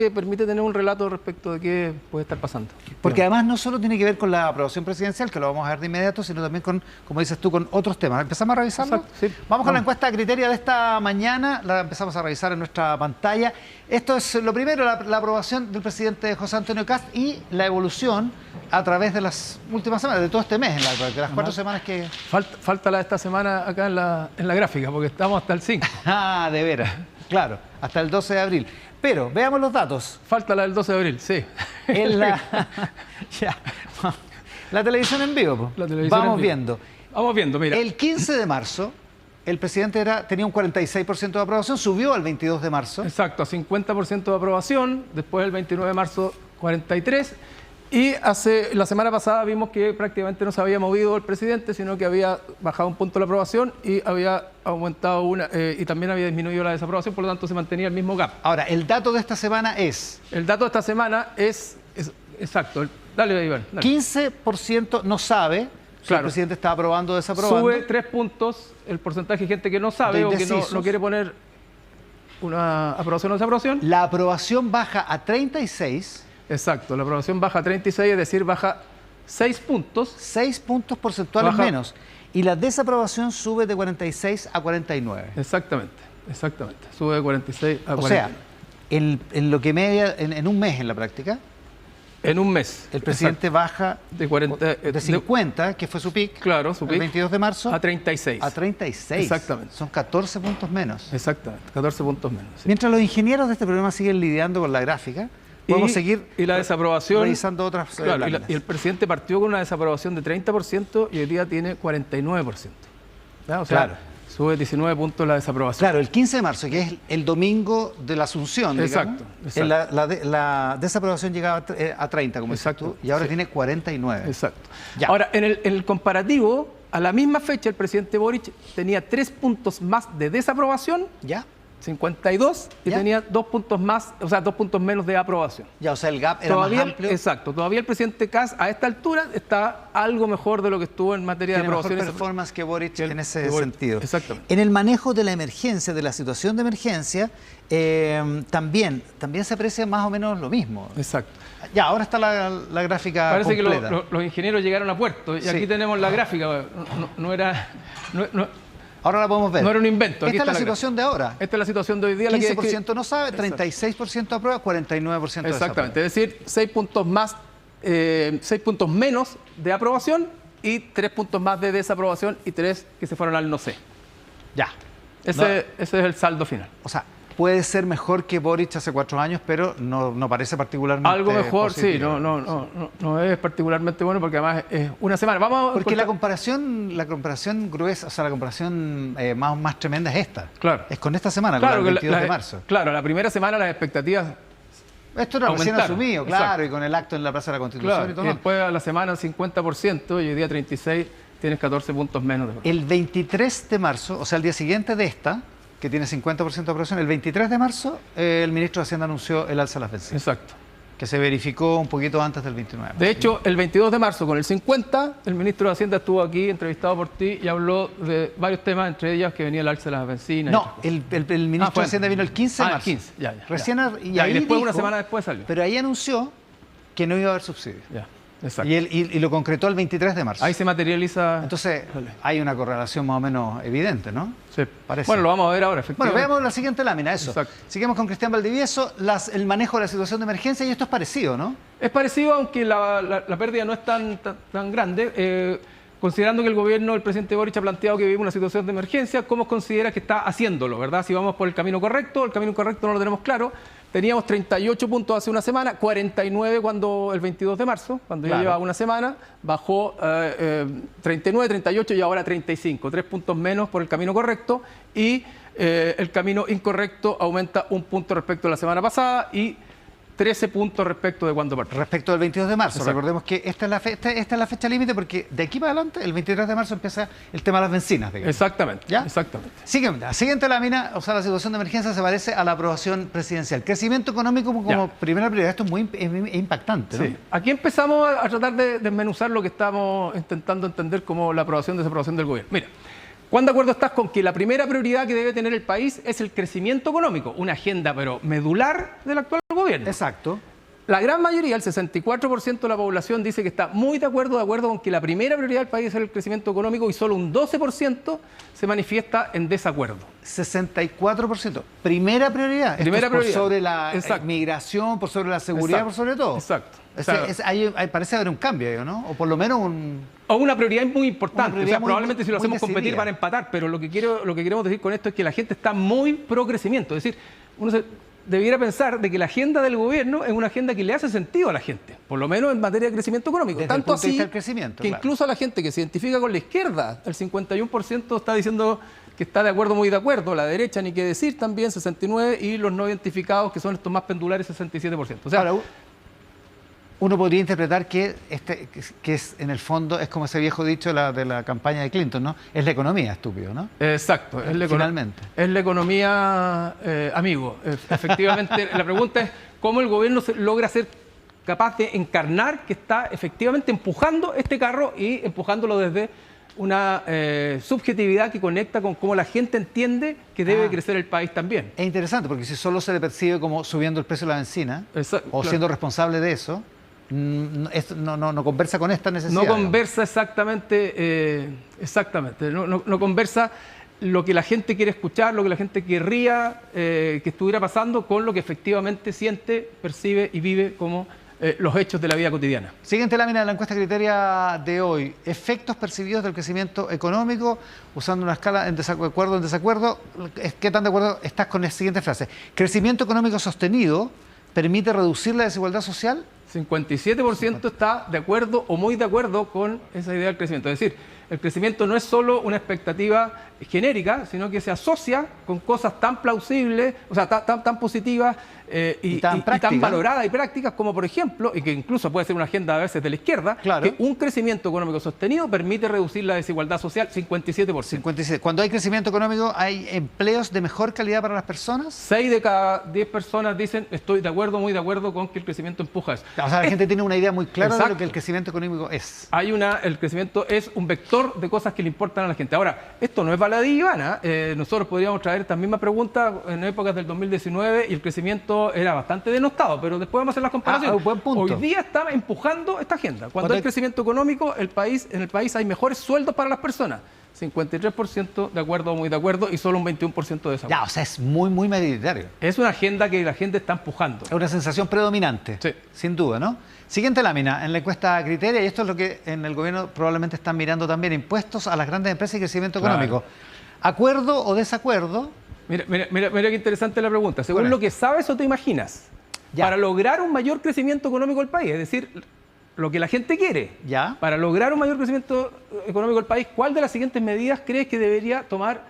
que permite tener un relato respecto de qué puede estar pasando. Porque además no solo tiene que ver con la aprobación presidencial, que lo vamos a ver de inmediato, sino también con, como dices tú, con otros temas. ¿Empezamos a revisarlo? Exacto, sí. Vamos con la encuesta Criteria de esta mañana, la empezamos a revisar en nuestra pantalla. Esto es lo primero, la aprobación del presidente José Antonio Kast y la evolución a través de las últimas semanas, de todo este mes, de las 4 semanas que... Falta la de esta semana acá en la gráfica, porque estamos hasta el 5. Ah, de veras, claro, hasta el 12 de abril. Pero, veamos los datos. Falta la del 12 de abril, sí. En la televisión en vivo, La televisión vamos en vivo. viendo. Vamos viendo, mira. El 15 de marzo, el presidente tenía un 46% de aprobación, subió al 22 de marzo. Exacto, a 50% de aprobación, después el 29 de marzo 43%, y la semana pasada vimos que prácticamente no se había movido el presidente, sino que había bajado un punto la aprobación y había aumentado y también había disminuido la desaprobación, por lo tanto se mantenía el mismo gap. Ahora, el dato de esta semana es... El dato de esta semana es exacto, dale Iván. Dale. 15% no sabe si el presidente está aprobando o desaprobando. Sube 3 puntos el porcentaje de gente que no sabe o que no quiere poner una aprobación o desaprobación. La aprobación baja a 36. Exacto, la aprobación baja a 36, es decir, baja 6 puntos. 6 puntos porcentuales menos. Y la desaprobación sube de 46 a 49. Exactamente. Sube de 46 a 49. O sea, en lo que media, en un mes en la práctica. En un mes. El presidente baja de 50, que fue su pic, claro, su pic, el 22 de marzo, a 36. A 36. Exactamente. Son 14 puntos menos. Exactamente, 14 puntos menos. Sí. Mientras los ingenieros de este programa siguen lidiando con la gráfica, podemos seguir y la desaprobación, revisando otras claro, y el presidente partió con una desaprobación de 30% y hoy día tiene 49%. ¿Ya? O sea, claro, sube 19 puntos la desaprobación. Claro, el 15 de marzo, que es el domingo de la Asunción, digamos, la desaprobación llegaba a 30, como dices tú, y ahora tiene 49. Exacto. Ya. Ahora, en el comparativo, a la misma fecha, el presidente Boric tenía 3 puntos más de desaprobación. ¿Ya? 52 y tenía 2 puntos más, o sea, 2 puntos menos de aprobación. Ya, o sea, el gap era más amplio. Exacto, todavía el presidente Kast a esta altura está algo mejor de lo que estuvo en materia de aprobación. Tiene mejor performance que Boric en ese sentido. Exactamente. En el manejo de la emergencia, de la situación de emergencia, también se aprecia más o menos lo mismo. Exacto. Ya, ahora está la gráfica Parece completa. Que los ingenieros llegaron a puerto y aquí tenemos la gráfica. Ahora la podemos ver. No era un invento. Esta es la situación de ahora. Esta es la situación de hoy día. 15% no sabe, 36% aprueba, 49% exactamente. Es decir, 6 puntos más, 6 puntos menos de aprobación y 3 puntos más de desaprobación y 3 que se fueron al no sé. Ya. Ese es el saldo final. O sea, puede ser mejor que Boric hace 4 años, pero no parece particularmente algo mejor, positivo. Sí, no es particularmente bueno porque además es una semana. Porque la comparación gruesa, o sea, la comparación más tremenda es esta. Claro. Es con esta semana, claro, con el 22 de marzo. Claro, la primera semana las expectativas esto era recién asumido, claro, y con el acto en la Plaza de la Constitución y todo. Y después a la semana 50% y hoy día 36 tienes 14 puntos menos. El 23 de marzo, o sea, el día siguiente de esta, que tiene 50% de aprobación, el 23 de marzo el ministro de Hacienda anunció el alza de las bencinas. Exacto. Que se verificó un poquito antes del 29 de marzo. De hecho, el 22 de marzo con el 50, el ministro de Hacienda estuvo aquí entrevistado por ti y habló de varios temas, entre ellas que venía el alza de las bencinas. No, el ministro de Hacienda vino el 15 de marzo. El 15, ya. Recién, y después dijo, una semana después salió. Pero ahí anunció que no iba a haber subsidios. Ya. Exacto. Y lo concretó el 23 de marzo. Ahí se materializa. Entonces, hay una correlación más o menos evidente, ¿no? Sí. Parece. Bueno, lo vamos a ver ahora, efectivamente. Bueno, veamos la siguiente lámina, eso. Exacto. Seguimos con Cristian Valdivieso, el manejo de la situación de emergencia, y esto es parecido, ¿no? Es parecido, aunque la pérdida no es tan grande. Considerando que el gobierno, el presidente Boric ha planteado que vivimos una situación de emergencia, ¿cómo considera que está haciéndolo, verdad? Si vamos por el camino correcto no lo tenemos claro. Teníamos 38 puntos hace una semana, 49 el 22 de marzo, cuando ya llevaba una semana, bajó 39, 38 y ahora 35, 3 puntos menos por el camino correcto y el camino incorrecto aumenta 1 punto respecto a la semana pasada y 13 puntos respecto de cuando partió. Respecto del 22 de marzo. Exacto. Recordemos que esta es la fecha límite porque de aquí para adelante, el 23 de marzo, empieza el tema de las bencinas. Digamos. Exactamente. ¿Ya? Exactamente. La siguiente lámina, o sea, la situación de emergencia se parece a la aprobación presidencial. Crecimiento económico como primera prioridad. Esto es impactante, ¿no? Sí. Aquí empezamos a tratar de desmenuzar lo que estamos intentando entender como la aprobación y desaprobación del gobierno. Mira, ¿Cuán de acuerdo estás con que la primera prioridad que debe tener el país es el crecimiento económico? Una agenda, pero medular del actual gobierno. Exacto. La gran mayoría, el 64% de la población, dice que está muy de acuerdo con que la primera prioridad del país es el crecimiento económico y solo un 12% se manifiesta en desacuerdo. 64%. Primera prioridad. Primera Esto es prioridad. por sobre la Exacto. migración, por sobre la seguridad, Exacto. por sobre todo. Exacto. O sea, ahí parece haber un cambio, ¿no? O por lo menos un... O una prioridad muy importante. Una prioridad Probablemente si lo muy hacemos competir decidida. van a empatar, pero lo que queremos decir con esto es que la gente está muy pro crecimiento. Es decir, uno debiera pensar de que la agenda del gobierno es una agenda que le hace sentido a la gente, por lo menos en materia de crecimiento económico. Desde Tanto el punto de así vista del crecimiento, que claro. incluso a la gente que se identifica con la izquierda, el 51% está diciendo que está de acuerdo, muy de acuerdo. La derecha, ni qué decir, también 69%, y los no identificados, que son estos más pendulares, 67%. O sea, Ahora, uno podría interpretar que es, en el fondo, es como ese viejo dicho de la campaña de Clinton, ¿no? Es la economía, estúpido, ¿no? exacto, Finalmente. Es la economía, amigo. Efectivamente, la pregunta es cómo el gobierno logra ser capaz de encarnar que está efectivamente empujando este carro y empujándolo desde una subjetividad que conecta con cómo la gente entiende que debe crecer el país también. Es interesante, porque si solo se le percibe como subiendo el precio de la benzina, o claro, siendo responsable de eso, no conversa con esta necesidad. no conversa exactamente, no conversa lo que la gente quiere escuchar, lo que la gente querría que estuviera pasando con lo que efectivamente siente, percibe y vive como los hechos de la vida cotidiana. Siguiente lámina de la encuesta Criteria de hoy. Efectos percibidos del crecimiento económico, usando una escala en desacuerdo, en desacuerdo. ¿Qué tan de acuerdo estás con la siguiente frase? ¿Crecimiento económico sostenido permite reducir la desigualdad social? 57% está de acuerdo o muy de acuerdo con esa idea del crecimiento. Es decir, el crecimiento no es solo una expectativa genérica, sino que se asocia con cosas tan plausibles, o sea, tan positivas y tan valoradas y prácticas como, por ejemplo, y que incluso puede ser una agenda a veces de la izquierda, claro, que un crecimiento económico sostenido permite reducir la desigualdad social 57%. 57. Cuando hay crecimiento económico, ¿hay empleos de mejor calidad para las personas? 6 de cada 10 personas dicen estoy de acuerdo, muy de acuerdo con que el crecimiento empuja eso. O sea, la gente tiene una idea muy clara Exacto. de lo que el crecimiento económico es. El crecimiento es un vector de cosas que le importan a la gente. Ahora, esto no es baladí y vana. Nosotros podríamos traer esta misma pregunta en épocas del 2019 y el crecimiento era bastante denostado, pero después vamos a hacer las comparaciones. Buen punto. Hoy día está empujando esta agenda. Cuando hay crecimiento económico, en el país hay mejores sueldos para las personas. 53% de acuerdo o muy de acuerdo y solo un 21% de desacuerdo. Ya, o sea, es muy mayoritario. Es una agenda que la gente está empujando. Es una sensación predominante, sí, sin duda, ¿no? Siguiente lámina, en la encuesta Criteria, y esto es lo que en el gobierno probablemente están mirando también, impuestos a las grandes empresas y crecimiento económico. ¿Acuerdo o desacuerdo? Mira qué interesante la pregunta. Según lo que sabes o te imaginas, para lograr un mayor crecimiento económico del país, es decir, lo que la gente quiere, para lograr un mayor crecimiento económico del país, ¿cuál de las siguientes medidas crees que debería tomar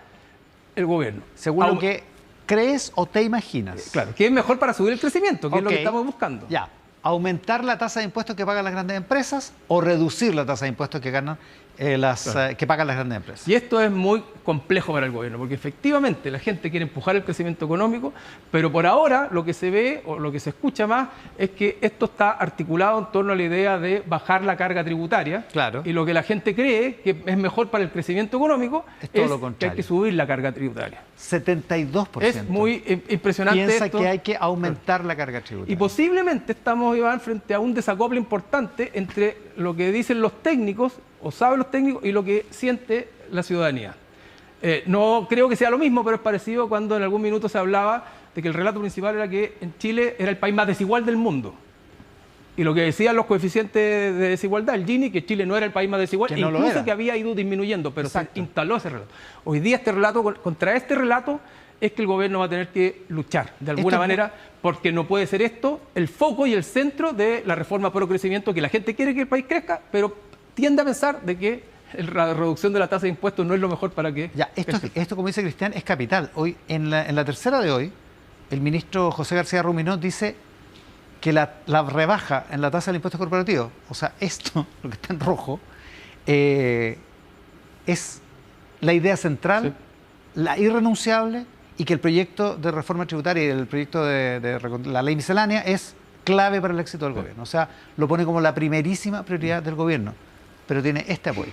el gobierno? Según lo que crees o te imaginas. Claro, ¿qué es mejor para subir el crecimiento? ¿Qué es lo que estamos buscando? Ya. ¿Aumentar la tasa de impuestos que pagan las grandes empresas o reducir la tasa de impuestos que ganan que pagan las grandes empresas? Y esto es muy complejo para el gobierno, porque efectivamente la gente quiere empujar el crecimiento económico, pero por ahora lo que se ve o lo que se escucha más es que esto está articulado en torno a la idea de bajar la carga tributaria. Claro. Y lo que la gente cree que es mejor para el crecimiento económico es todo lo contrario. Que hay que subir la carga tributaria. 72%. Es muy impresionante. Piensa esto. que hay que aumentar la carga tributaria. Y posiblemente estamos, Iván, frente a un desacople importante entre lo que dicen los técnicos o saben los técnicos y lo que siente la ciudadanía. No creo que sea lo mismo, pero es parecido cuando en algún minuto se hablaba de que el relato principal era que en Chile era el país más desigual del mundo. Y lo que decían los coeficientes de desigualdad, el Gini, que Chile no era el país más desigual, que no incluso que había ido disminuyendo, pero se instaló ese relato. Hoy día contra este relato es que el gobierno va a tener que luchar de alguna manera, porque no puede ser esto el foco y el centro de la reforma pro crecimiento, que la gente quiere que el país crezca, pero tiende a pensar de que la reducción de la tasa de impuestos no es lo mejor para que... Ya, esto, como dice Cristian, es capital. Hoy, en la tercera de hoy, el ministro José García Ruminot dice que la rebaja en la tasa del impuesto corporativo, o sea, esto, lo que está en rojo, es la idea central, la irrenunciable, y que el proyecto de reforma tributaria y el proyecto de la ley miscelánea es clave para el éxito del gobierno. O sea, lo pone como la primerísima prioridad del gobierno, pero tiene este apoyo.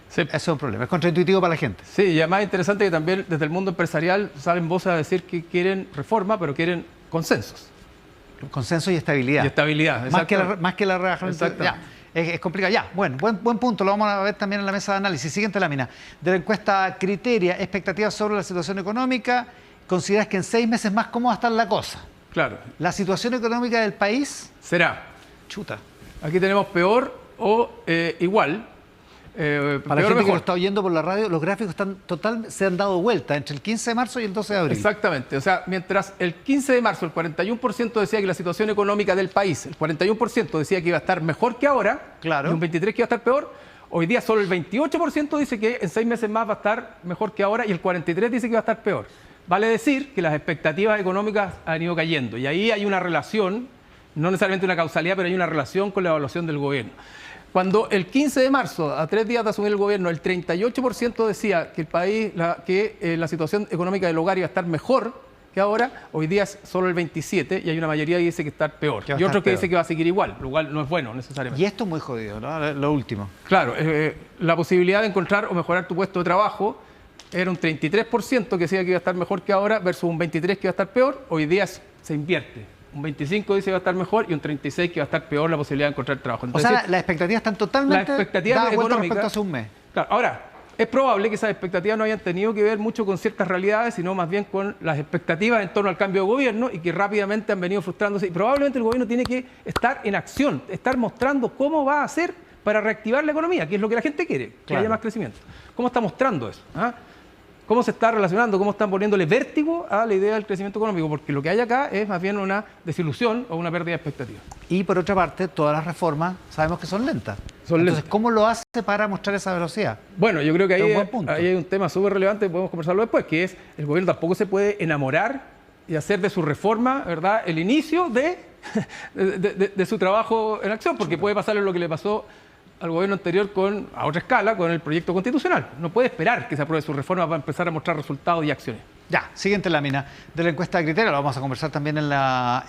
Sí. Eso es un problema, es contraintuitivo para la gente. Sí, y además es interesante que también desde el mundo empresarial salen voces a decir que quieren reforma, pero quieren consensos. Consenso y estabilidad. Y estabilidad, más que la rebaja. Ya, es complicado. Ya, bueno, buen punto, lo vamos a ver también en la mesa de análisis. Siguiente lámina. De la encuesta Criteria, expectativas sobre la situación económica, ¿consideras que en 6 meses más cómo va a estar la cosa? Claro. La situación económica del país... Será. Chuta. Aquí tenemos peor o igual. Para la gente que lo está oyendo por la radio, los gráficos se han dado vuelta entre el 15 de marzo y el 12 de abril. Exactamente. O sea, mientras el 15 de marzo el 41% decía que la situación económica del país, el 41% decía que iba a estar mejor que ahora, claro, y un 23% que iba a estar peor, hoy día solo el 28% dice que en 6 meses más va a estar mejor que ahora y el 43% dice que va a estar peor. Vale decir que las expectativas económicas han ido cayendo y ahí hay una relación, no necesariamente una causalidad, pero hay una relación con la evaluación del gobierno. Cuando el 15 de marzo, a 3 días de asumir el gobierno, el 38% decía que el país, la situación económica del hogar iba a estar mejor que ahora, hoy día es solo el 27% y hay una mayoría que dice que está peor. Y otros que dicen que va a seguir igual, lo cual no es bueno necesariamente. Y esto es muy jodido, ¿no? Lo último. Claro, la posibilidad de encontrar o mejorar tu puesto de trabajo era un 33% que decía que iba a estar mejor que ahora versus un 23% que iba a estar peor, hoy día se invierte. Un 25 dice que va a estar mejor y un 36 que va a estar peor la posibilidad de encontrar trabajo. Entonces, o sea, las expectativas están totalmente dadas vuelta respecto a hace un mes. Claro, ahora, es probable que esas expectativas no hayan tenido que ver mucho con ciertas realidades, sino más bien con las expectativas en torno al cambio de gobierno y que rápidamente han venido frustrándose. Y probablemente el gobierno tiene que estar en acción, estar mostrando cómo va a hacer para reactivar la economía, que es lo que la gente quiere, que haya más crecimiento. ¿Cómo está mostrando eso? ¿Ah? ¿Cómo se está relacionando? ¿Cómo están poniéndole vértigo a la idea del crecimiento económico? Porque lo que hay acá es más bien una desilusión o una pérdida de expectativas. Y por otra parte, todas las reformas sabemos que son lentas. Entonces, ¿cómo lo hace para mostrar esa velocidad? Bueno, yo creo que ahí hay un tema súper relevante, podemos conversarlo después, que es el gobierno tampoco se puede enamorar y hacer de su reforma, ¿verdad?, el inicio de su trabajo en acción, porque puede pasarle lo que le pasó al gobierno anterior a otra escala, con el proyecto constitucional. No puede esperar que se apruebe su reforma para empezar a mostrar resultados y acciones. Ya, siguiente lámina de la encuesta de criterio, lo vamos a conversar también en la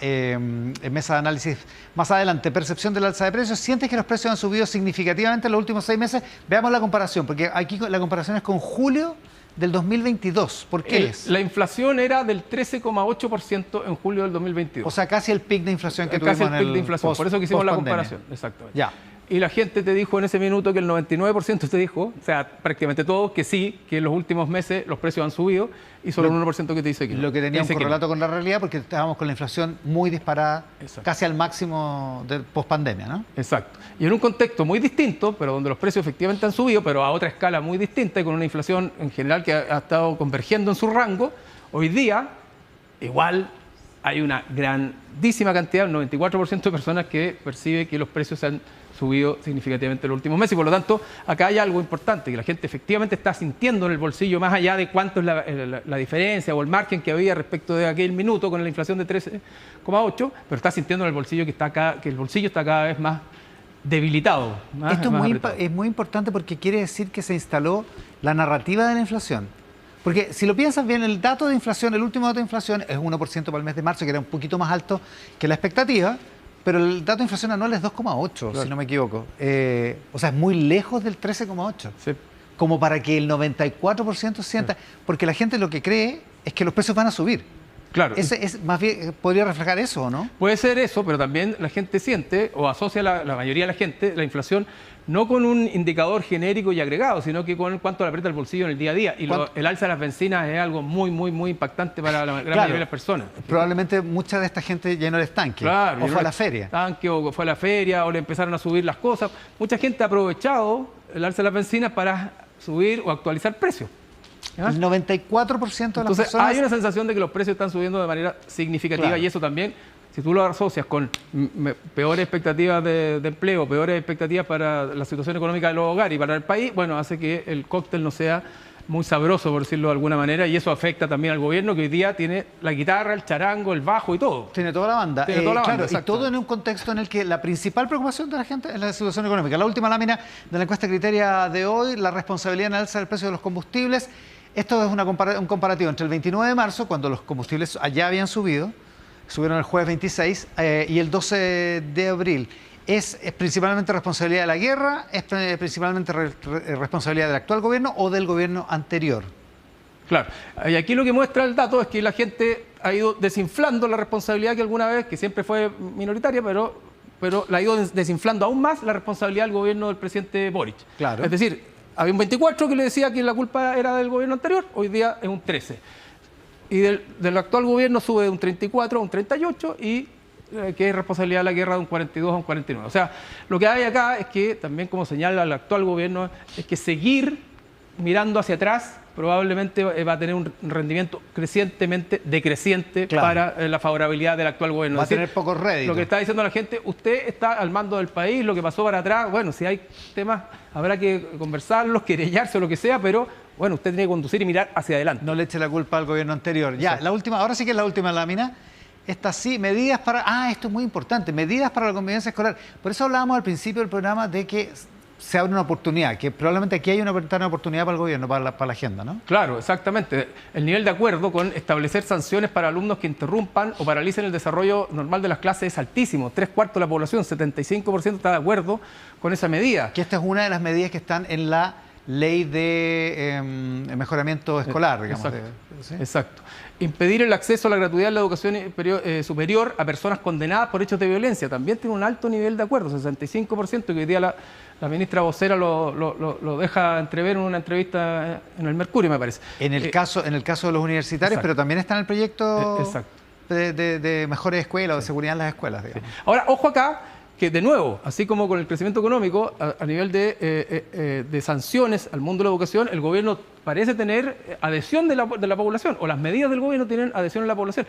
mesa de análisis más adelante. Percepción del alza de precios. ¿Sientes que los precios han subido significativamente en los últimos 6 meses? Veamos la comparación, porque aquí la comparación es con julio del 2022. ¿Por qué es? La inflación era del 13,8% en julio del 2022. O sea, casi el pic de inflación que tuvimos en el pic de inflación. Por eso que hicimos la comparación. Exactamente. Ya. Y la gente te dijo en ese minuto que el 99% te dijo, o sea, prácticamente todos, que sí, que en los últimos meses los precios han subido y solo el 1% que te dice que no. Lo que tenía un correlato con la realidad porque estábamos con la inflación muy disparada, casi al máximo de pospandemia, ¿no? Exacto. Y en un contexto muy distinto, pero donde los precios efectivamente han subido, pero a otra escala muy distinta y con una inflación en general que ha estado convergiendo en su rango, hoy día igual hay una grandísima cantidad, un 94% de personas que percibe que los precios se han subido significativamente en los últimos meses y por lo tanto acá hay algo importante, que la gente efectivamente está sintiendo en el bolsillo más allá de cuánto es la diferencia o el margen que había respecto de aquel minuto con la inflación de 13,8, pero está sintiendo en el bolsillo que el bolsillo está cada vez más debilitado. Esto es muy importante porque quiere decir que se instaló la narrativa de la inflación. Porque si lo piensas bien, el dato de inflación, el último dato de inflación es 1% para el mes de marzo, que era un poquito más alto que la expectativa, pero el dato de inflación anual es 2,8, claro, si no me equivoco. O sea, es muy lejos del 13,8. Sí. Como para que el 94% sienta... Sí. Porque la gente lo que cree es que los precios van a subir. Claro. Más bien, ¿podría reflejar eso o no? Puede ser eso, pero también la gente siente, o asocia la mayoría de la gente, la inflación no con un indicador genérico y agregado, sino que con cuánto le aprieta el bolsillo en el día a día. Y el alza de las bencinas es algo muy, muy, muy impactante para la gran mayoría de las personas. Probablemente mucha de esta gente llenó el estanque, claro, o fue a la feria. O fue a la feria, o le empezaron a subir las cosas. Mucha gente ha aprovechado el alza de las bencinas para subir o actualizar precios. ¿Ah? El 94% de las Entonces, personas... hay una sensación de que los precios están subiendo de manera significativa, claro, y eso también, si tú lo asocias con peores expectativas de empleo, peores expectativas para la situación económica de los hogares y para el país, bueno, hace que el cóctel no sea muy sabroso, por decirlo de alguna manera, y eso afecta también al gobierno, que hoy día tiene la guitarra, el charango, el bajo y todo. Tiene toda la banda. Tiene toda la banda, claro, y todo en un contexto en el que la principal preocupación de la gente es la situación económica. La última lámina de la encuesta criteria de hoy, la responsabilidad en el alza del precio de los combustibles. Esto es un comparativo entre el 29 de marzo, cuando los combustibles ya habían subido, subieron el jueves 26, y el 12 de abril. ¿Es principalmente responsabilidad de la guerra? ¿Es principalmente responsabilidad del actual gobierno o del gobierno anterior? Claro, y aquí lo que muestra el dato es que la gente ha ido desinflando la responsabilidad que alguna vez, que siempre fue minoritaria, pero la ha ido desinflando aún más la responsabilidad del gobierno del presidente Boric. Claro. Es decir, había un 24 que le decía que la culpa era del gobierno anterior, hoy día es un 13. Y del actual gobierno sube de un 34 a un 38 y que es responsabilidad de la guerra de un 42 a un 49. O sea, lo que hay acá es que, también como señala el actual gobierno, es que seguir mirando hacia atrás probablemente va a tener un rendimiento crecientemente decreciente para la favorabilidad del actual gobierno. Va a tener pocos réditos. Lo que está diciendo la gente, usted está al mando del país, lo que pasó para atrás, bueno, si hay temas habrá que conversarlos, querellarse o lo que sea, pero bueno, usted tiene que conducir y mirar hacia adelante. No le eche la culpa al gobierno anterior. Ya, la última, ahora sí que es la última lámina. Esta sí, medidas para... esto es muy importante, medidas para la convivencia escolar. Por eso hablábamos al principio del programa de que se abre una oportunidad, que probablemente aquí hay una oportunidad para el gobierno, para la agenda, ¿no? Claro, exactamente. El nivel de acuerdo con establecer sanciones para alumnos que interrumpan o paralicen el desarrollo normal de las clases es altísimo. 3/4 de la población, 75% está de acuerdo con esa medida. Que esta es una de las medidas que están en la ley de mejoramiento escolar, digamos. Exacto. ¿Sí? Exacto. Impedir el acceso a la gratuidad en la educación superior a personas condenadas por hechos de violencia. También tiene un alto nivel de acuerdo, 65%, que hoy día la ministra vocera lo deja entrever en una entrevista en el Mercurio, me parece. En el caso de los universitarios, pero también está en el proyecto de mejores escuelas o de seguridad en las escuelas, digamos. Sí. Ahora, ojo acá, que de nuevo, así como con el crecimiento económico, a nivel de sanciones al mundo de la educación, el gobierno parece tener adhesión de la población, o las medidas del gobierno tienen adhesión en la población.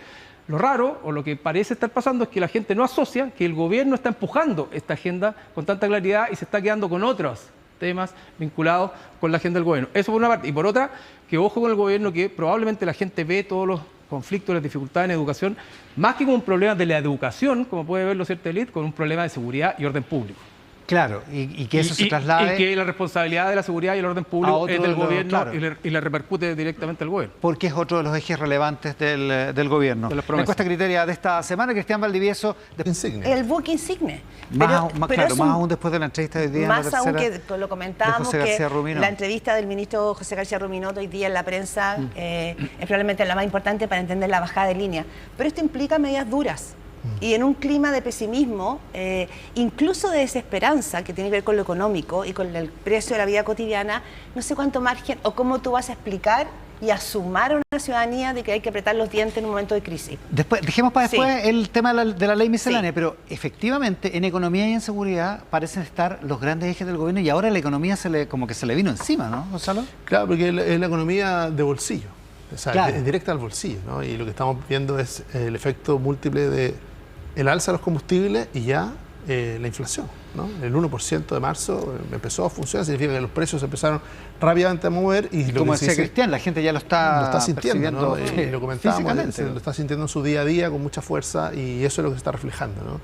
Lo raro, o lo que parece estar pasando, es que la gente no asocia que el gobierno está empujando esta agenda con tanta claridad y se está quedando con otros temas vinculados con la agenda del gobierno. Eso por una parte. Y por otra, que ojo con el gobierno, que probablemente la gente ve todos los conflictos, las dificultades en educación, más que como un problema de la educación, como puede verlo cierta élite, con un problema de seguridad y orden público. Claro, y que eso se traslade... Y que la responsabilidad de la seguridad y el orden público es del gobierno, claro, y le repercute directamente al gobierno. Porque es otro de los ejes relevantes del gobierno. La encuesta criteria de esta semana, Cristian Valdivieso... El buque insigne. Más aún después de la entrevista de hoy día. Más aún que lo comentábamos, que la entrevista del ministro José García Ruminot hoy día en la prensa es probablemente la más importante para entender la bajada de línea. Pero esto implica medidas duras. Y en un clima de pesimismo, incluso de desesperanza, que tiene que ver con lo económico y con el precio de la vida cotidiana, no sé cuánto margen o cómo tú vas a explicar y a sumar a una ciudadanía de que hay que apretar los dientes en un momento de crisis. Dejemos para después el tema de la ley miscelánea, pero efectivamente en economía y en seguridad parecen estar los grandes ejes del gobierno y ahora la economía como que se le vino encima, ¿no, Gonzalo? Claro, porque es la economía de bolsillo, o sea, es directa al bolsillo, ¿no? Y lo que estamos viendo es el efecto múltiple de el alza de los combustibles y ya la inflación, ¿no? El 1% de marzo empezó a funcionar, significa que los precios se empezaron rápidamente a mover. Y como decía Cristian, la gente ya lo está sintiendo, ¿no? Lo comentábamos, lo está sintiendo en su día a día con mucha fuerza y eso es lo que se está reflejando, ¿no?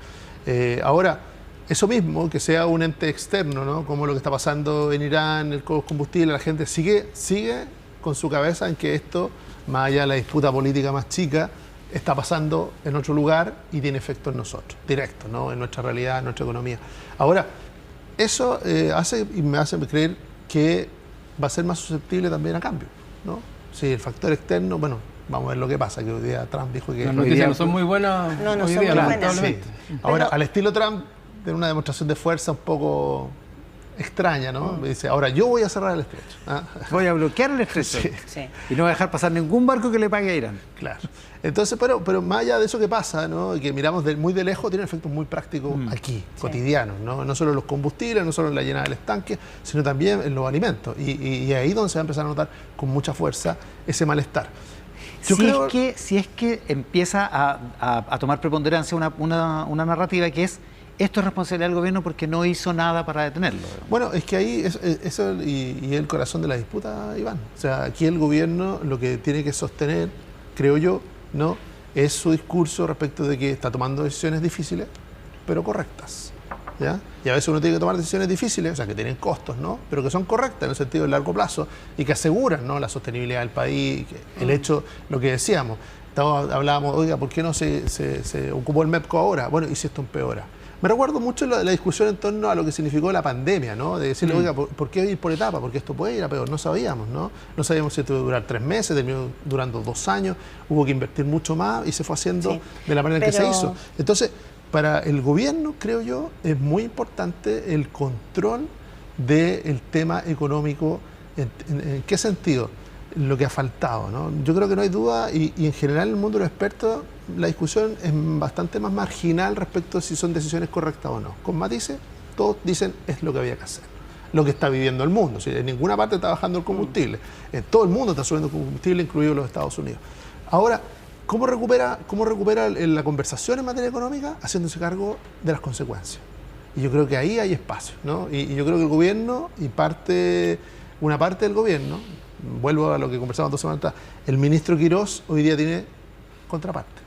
Ahora, eso mismo, que sea un ente externo, ¿no? Como lo que está pasando en Irán, el combustible, la gente sigue con su cabeza en que esto, más allá de la disputa política más chica, está pasando en otro lugar y tiene efecto en nosotros, directo, ¿no? En nuestra realidad, en nuestra economía. Ahora, eso me hace creer que va a ser más susceptible también a cambio, ¿no? Si el factor externo, bueno, vamos a ver lo que pasa, que hoy día Trump dijo que... Las noticias no son muy buenas. No son muy buenas. Sí. Ahora, al estilo Trump, de una demostración de fuerza un poco extraña, ¿no? Me dice, ahora yo voy a cerrar el estrecho. Voy a bloquear el estrecho. Sí. Y no voy a dejar pasar ningún barco que le pague a Irán. Claro. Entonces, pero más allá de eso que pasa, ¿no? Que miramos muy de lejos, tiene efectos muy prácticos aquí, cotidianos, ¿no? No solo en los combustibles, no solo en la llenada del estanque, sino también en los alimentos. Y ahí donde se va a empezar a notar con mucha fuerza ese malestar. Si es que empieza a tomar preponderancia una narrativa que es: esto es responsabilidad del gobierno porque no hizo nada para detenerlo. Bueno, es que ahí eso y es el corazón de la disputa, Iván. O sea, aquí el gobierno lo que tiene que sostener, creo yo, ¿no? Es su discurso respecto de que está tomando decisiones difíciles, pero correctas, ¿ya? Y a veces uno tiene que tomar decisiones difíciles, o sea, que tienen costos, ¿no? Pero que son correctas en el sentido de largo plazo y que aseguran, ¿no? La sostenibilidad del país, el hecho, lo que decíamos, hablábamos, oiga, ¿por qué no se ocupó el MEPCO ahora? Bueno, ¿y si esto empeora? Me recuerdo mucho la discusión en torno a lo que significó la pandemia, ¿no? De decirle, oiga, ¿por qué ir por etapa? Porque esto puede ir a peor. No sabíamos, ¿no? No sabíamos si esto iba a durar 3 meses, terminó durando 2 años, hubo que invertir mucho más y se fue haciendo de la manera en que se hizo. Entonces, para el gobierno, creo yo, es muy importante el control del tema económico. ¿En qué sentido? Lo que ha faltado, ¿no? Yo creo que no hay duda y en general en el mundo de los expertos la discusión es bastante más marginal respecto a si son decisiones correctas o no. Con matices, todos dicen es lo que había que hacer, lo que está viviendo el mundo. Si en ninguna parte está bajando el combustible, en todo el mundo está subiendo el combustible, incluidos los Estados Unidos. Ahora, ¿cómo recupera la conversación en materia económica? Haciéndose cargo de las consecuencias. Y yo creo que ahí hay espacio, ¿no? Y yo creo que el gobierno una parte del gobierno, vuelvo a lo que conversamos 2 semanas atrás, el ministro Quirós hoy día tiene contraparte.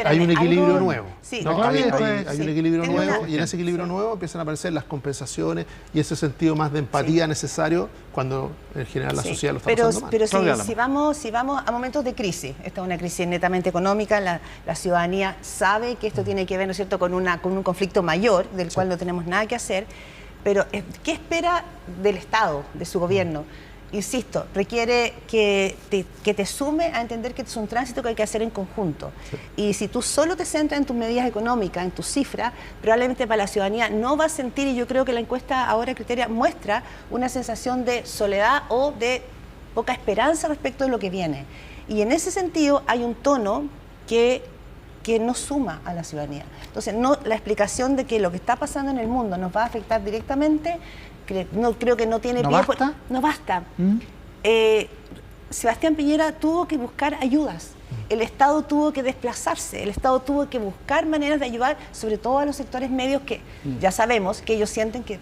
Hay un equilibrio nuevo. Sí, ¿no? Hay un equilibrio nuevo y en ese equilibrio nuevo empiezan a aparecer las compensaciones y ese sentido más de empatía necesario cuando en general la sociedad lo está pasando mal. Pero si vamos a momentos de crisis, esta es una crisis netamente económica, la ciudadanía sabe que esto tiene que ver, ¿no es cierto?, con un conflicto mayor del cual no tenemos nada que hacer, pero ¿qué espera del Estado, de su gobierno? Insisto, requiere que te sume a entender que es un tránsito que hay que hacer en conjunto. Y si tú solo te centras en tus medidas económicas, en tus cifras, probablemente para la ciudadanía no va a sentir, y yo creo que la encuesta ahora Criteria muestra una sensación de soledad o de poca esperanza respecto de lo que viene. Y en ese sentido hay un tono que no suma a la ciudadanía. Entonces, la explicación de que lo que está pasando en el mundo nos va a afectar directamente, creo que no tiene pie. No basta. Sebastián Piñera tuvo que buscar ayudas. El Estado tuvo que desplazarse, el Estado tuvo que buscar maneras de ayudar, sobre todo a los sectores medios que ya sabemos que ellos sienten que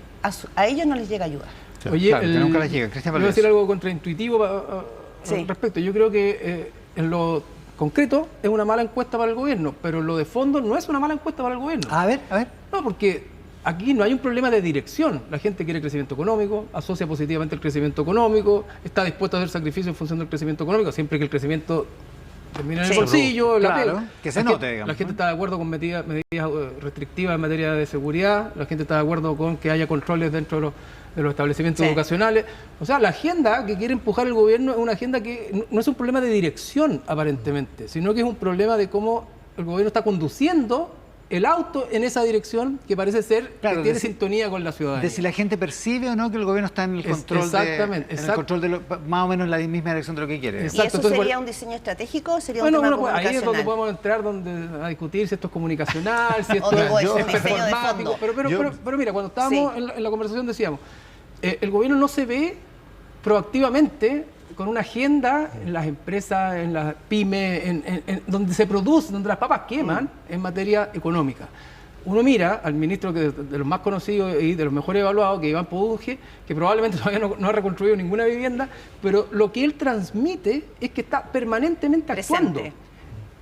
a ellos no les llega ayuda. Oye, claro, que nunca les llega. Cristian voy a decir algo contraintuitivo al respecto. Yo creo que en lo concreto es una mala encuesta para el gobierno, pero lo de fondo no es una mala encuesta para el gobierno. A ver. No, porque aquí no hay un problema de dirección. La gente quiere crecimiento económico, asocia positivamente el crecimiento económico, está dispuesta a hacer sacrificios en función del crecimiento económico, siempre que el crecimiento termine en el bolsillo, que se note, digamos. La gente está de acuerdo con medidas restrictivas en materia de seguridad, la gente está de acuerdo con que haya controles dentro de los establecimientos educacionales. O sea, la agenda que quiere empujar el gobierno es una agenda que no es un problema de dirección, aparentemente, sino que es un problema de cómo el gobierno está conduciendo el auto en esa dirección que parece ser que tiene sintonía con la ciudadanía. De si la gente percibe o no que el gobierno está en el control el control de más o menos en la misma dirección de lo que quiere. Exacto. ¿Y eso entonces, sería un diseño estratégico o sería un tema comunicacional? Ahí es donde podemos entrar a discutir si esto es comunicacional, si esto es performático. Pero mira, cuando estábamos en la conversación decíamos, el gobierno no se ve proactivamente con una agenda en las empresas, en las pymes, en donde se produce, donde las papas queman en materia económica. Uno mira al ministro de los más conocidos y de los mejores evaluados, que es Iván Podunge, que probablemente todavía no ha reconstruido ninguna vivienda, pero lo que él transmite es que está permanentemente actuando.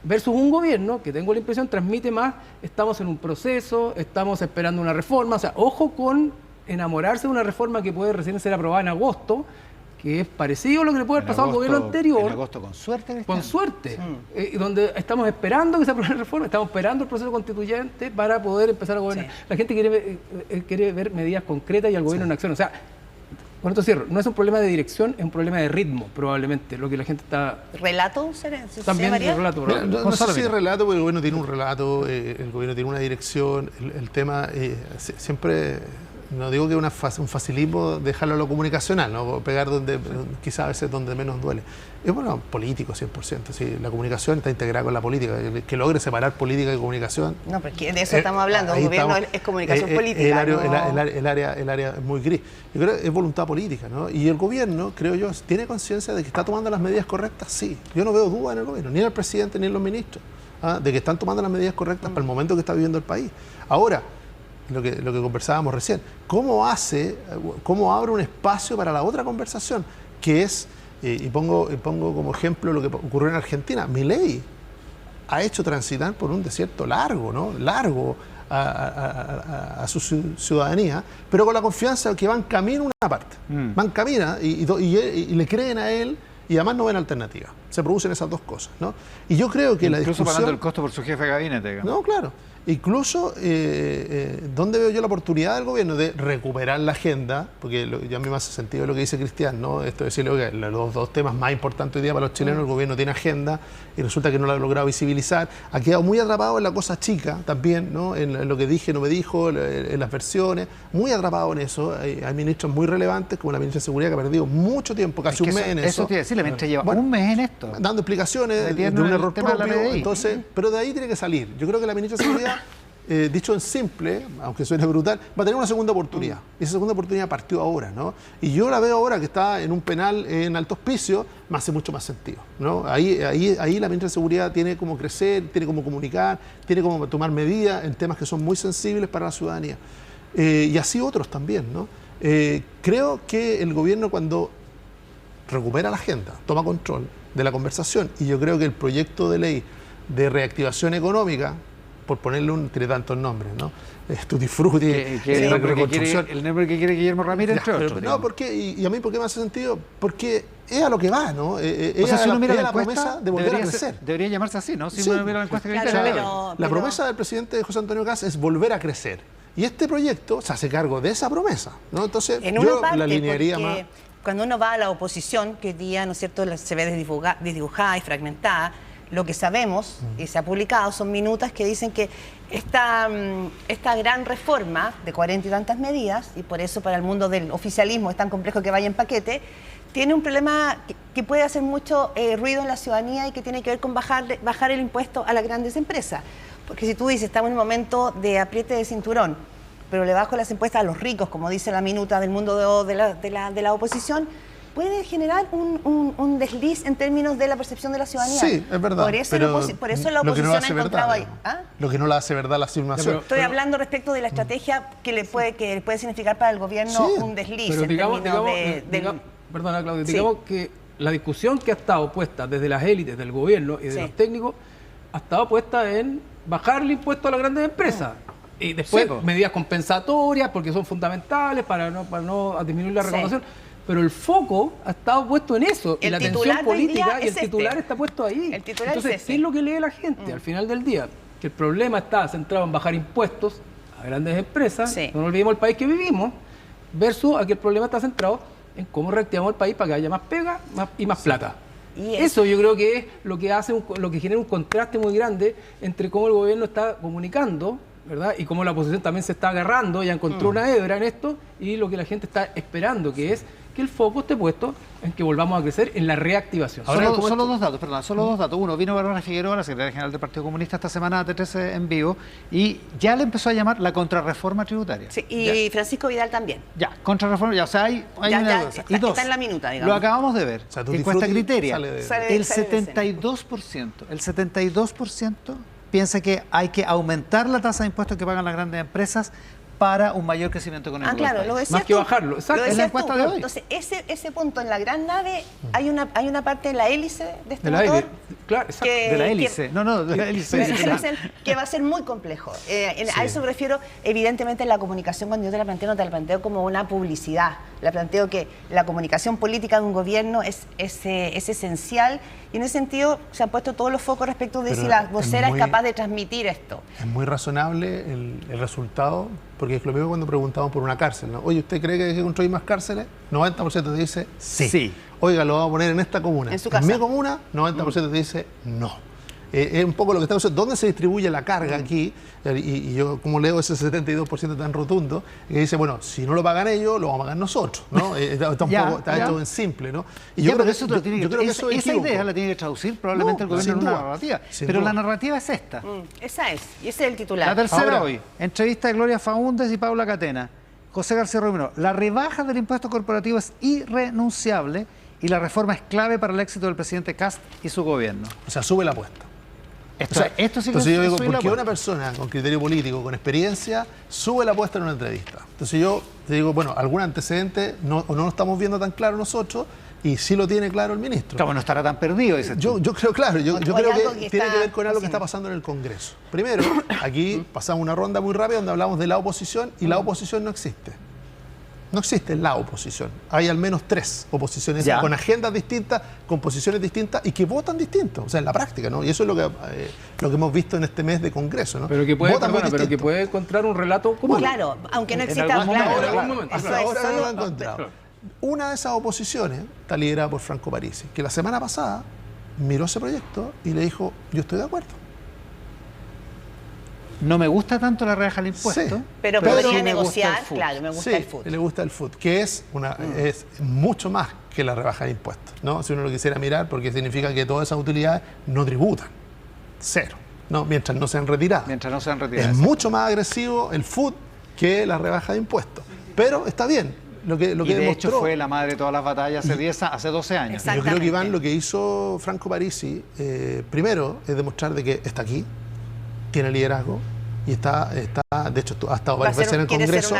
Versus un gobierno que, tengo la impresión, transmite más, estamos en un proceso, estamos esperando una reforma. O sea, ojo con enamorarse de una reforma que puede recién ser aprobada en agosto, que es parecido a lo que le puede haber pasado al gobierno anterior. En agosto, con suerte. Con suerte. Donde estamos esperando que se apruebe la reforma, estamos esperando el proceso constituyente para poder empezar a gobernar. La gente quiere ver medidas concretas y al gobierno en acción. O sea, con esto cierro, no es un problema de dirección, es un problema de ritmo, probablemente, lo que la gente está... ¿Relato? También el relato. No sé si es relato, porque el gobierno tiene un relato, el gobierno tiene una dirección, el tema siempre... No digo que es un facilismo dejarlo a lo comunicacional, ¿no? Pegar quizás a veces donde menos duele. Es bueno, político 100%. Sí, la comunicación está integrada con la política. Que logre separar política y comunicación. No, porque de eso estamos hablando. El gobierno es comunicación política. El área es muy gris. Yo creo que es voluntad política, ¿no? Y el gobierno, creo yo, tiene conciencia de que está tomando las medidas correctas, sí. Yo no veo duda en el gobierno, ni en el presidente ni en los ministros, de que están tomando las medidas correctas para el momento que está viviendo el país. Ahora, lo que conversábamos recién, ¿cómo abre un espacio para la otra conversación? Que es, y pongo como ejemplo lo que ocurrió en Argentina. Milei ha hecho transitar por un desierto largo, ¿no? Largo a su ciudadanía, pero con la confianza de que van camino a una parte. Van camino y le creen a él y además no ven alternativa. se producen esas dos cosas, ¿no? Y yo creo que la discusión... Incluso pagando el costo por su jefe de gabinete, digamos. No, claro. Incluso, ¿dónde veo yo la oportunidad del gobierno de recuperar la agenda? Porque ya a mí me hace sentido lo que dice Cristian, ¿no? Esto de decirle, oiga, los dos temas más importantes hoy día para los chilenos, el gobierno tiene agenda y resulta que no lo ha logrado visibilizar. Ha quedado muy atrapado en la cosa chica también, ¿no? En lo que dije, no me dijo, en las versiones, muy atrapado en eso. Hay ministros muy relevantes, como la ministra de Seguridad, que ha perdido mucho tiempo, casi un mes en eso. Eso te iba a decir, la ministra lleva un mes en esto. Dando explicaciones de un error propio, entonces, pero de ahí tiene que salir. Yo creo que la ministra de Seguridad, dicho en simple, aunque suene brutal, va a tener una segunda oportunidad. Y esa segunda oportunidad partió ahora, ¿no? Y yo la veo ahora que está en un penal en Alto Hospicio, me hace mucho más sentido, ¿no? Ahí la ministra de Seguridad tiene como crecer, tiene como comunicar, tiene como tomar medidas en temas que son muy sensibles para la ciudadanía. Y así otros también, ¿no? Creo que el gobierno, cuando recupera la agenda, toma control de la conversación, y yo creo que el proyecto de ley de reactivación económica, por ponerle tiene tantos nombres, ¿no? Tutti Frutti, reconstrucción. El nombre que quiere Guillermo Ramírez, entre otros. No, porque, y a mí, ¿por qué me hace sentido? Porque es a lo que va, ¿no? O sea, si uno mira la promesa de volver a crecer. Debería llamarse así, ¿no? Si sí, uno mira la encuesta la promesa del presidente José Antonio Kast es volver a crecer. Y este proyecto se hace cargo de esa promesa, ¿no? Entonces, yo la alinearía más. Cuando uno va a la oposición, que hoy día, ¿no es cierto?, se ve desdibujada y fragmentada, lo que sabemos y se ha publicado son minutas que dicen que esta gran reforma de 40 y tantas medidas, y por eso para el mundo del oficialismo es tan complejo que vaya en paquete, tiene un problema que puede hacer mucho ruido en la ciudadanía y que tiene que ver con bajar el impuesto a las grandes empresas. Porque si tú dices, estamos en un momento de apriete de cinturón, pero le bajo las impuestas a los ricos, como dice la minuta del mundo de la oposición, puede generar un desliz en términos de la percepción de la ciudadanía. Sí, es verdad. Por eso la oposición ha encontrado ahí. ¿Ah? Lo que no la hace verdad la afirmación. Estoy hablando respecto de la estrategia que puede significar para el gobierno un desliz en términos Perdona, Claudia, sí. digamos que la discusión que ha estado puesta desde las élites del gobierno y de los técnicos ha estado puesta en bajar el impuesto a las grandes empresas. Y después medidas compensatorias, porque son fundamentales para no disminuir la recaudación. Pero el foco ha estado puesto en eso, y la atención política, y el titular está puesto ahí. Entonces, ¿qué es lo que lee la gente al final del día? Que el problema está centrado en bajar impuestos a grandes empresas, no nos olvidemos el país que vivimos, versus a que el problema está centrado en cómo reactivamos el país para que haya más pega y más plata. Y eso yo creo que es lo que hace lo que genera un contraste muy grande entre cómo el gobierno está comunicando, ¿verdad? Y cómo la oposición también se está agarrando, ya encontró una hebra en esto, y lo que la gente está esperando, que es que el foco esté puesto en que volvamos a crecer en la reactivación. Solo dos datos. Uno, vino Bárbara Figueroa, la secretaria general del Partido Comunista, esta semana a T13 en vivo, y ya le empezó a llamar la contrarreforma tributaria. Sí, y Francisco Vidal también. Ya, contrarreforma, ya, o sea, hay una cosa. Y dos, está en la minuta, digamos. Lo acabamos de ver, encuesta Criteria, el 72% piensa que hay que aumentar la tasa de impuestos que pagan las grandes empresas para un mayor crecimiento económico. Claro, lo decías más que bajarlo. Exacto. Es la encuesta de hoy. Entonces, ese punto en la gran nave, hay una parte de la hélice de este motor. Claro, exacto. De la hélice. De la hélice. Que va a ser muy complejo. A eso me refiero, evidentemente, en la comunicación, cuando yo te la planteo, no te la planteo como una publicidad. La planteo que la comunicación política de un gobierno es esencial, y en ese sentido se han puesto todos los focos respecto de si la vocera es capaz de transmitir esto. Es muy razonable el resultado, porque es lo mismo cuando preguntamos por una cárcel, ¿no? Oye, ¿usted cree que hay que construir más cárceles? 90% te dice sí. Oiga, lo vamos a poner en esta comuna. En su casa. En mi comuna, 90% te dice no. Es un poco lo que estamos diciendo. ¿Dónde se distribuye la carga aquí? Y yo, como leo ese 72% tan rotundo, que dice, bueno, si no lo pagan ellos, lo vamos a pagar nosotros, ¿no? Está hecho en simple, ¿no? Y yo creo que eso esa idea la tiene que traducir probablemente el gobierno en una narrativa. Pero la narrativa es esta. Esa es, y ese es el titular. La tercera hoy, entrevista de Gloria Faúndez y Paula Catena. José García Romero, la rebaja del impuesto corporativo es irrenunciable y la reforma es clave para el éxito del presidente Kast y su gobierno. O sea, sube la apuesta. Esto sí. Entonces yo digo, ¿por qué una persona con criterio político, con experiencia, sube la apuesta en una entrevista? Entonces yo te digo, bueno, algún antecedente no lo estamos viendo tan claro nosotros, y sí lo tiene claro el ministro. Claro, no estará tan perdido, dices tú. Yo creo, claro, yo creo que tiene que ver con algo que está pasando en el Congreso. Primero, aquí pasamos una ronda muy rápida donde hablamos de la oposición, y la oposición no existe. No existe la oposición. Hay al menos 3 oposiciones con agendas distintas, con posiciones distintas y que votan distinto. O sea, en la práctica, ¿no? Y eso es lo que hemos visto en este mes de Congreso, ¿no? Pero que puede encontrar un relato común. Claro, aunque no exista. Hasta ahora no lo ha encontrado. Una de esas oposiciones está liderada por Franco Parisi, que la semana pasada miró ese proyecto y le dijo, yo estoy de acuerdo. No me gusta tanto la rebaja del impuesto. Sí, pero podría negociar, claro, me gusta el food. Le gusta el food, que es mucho más que la rebaja de impuestos, ¿no? Si uno lo quisiera mirar, porque significa que todas esas utilidades no tributan. 0. ¿No? Mientras no sean retiradas. Es mucho más agresivo el food que la rebaja de impuestos. Pero está bien. Lo que de hecho fue la madre de todas las batallas hace 12 años. Yo creo que, Iván, lo que hizo Franco Parisi, primero, es demostrar de que está aquí, tiene liderazgo y está de hecho, ha estado varias veces en el Congreso.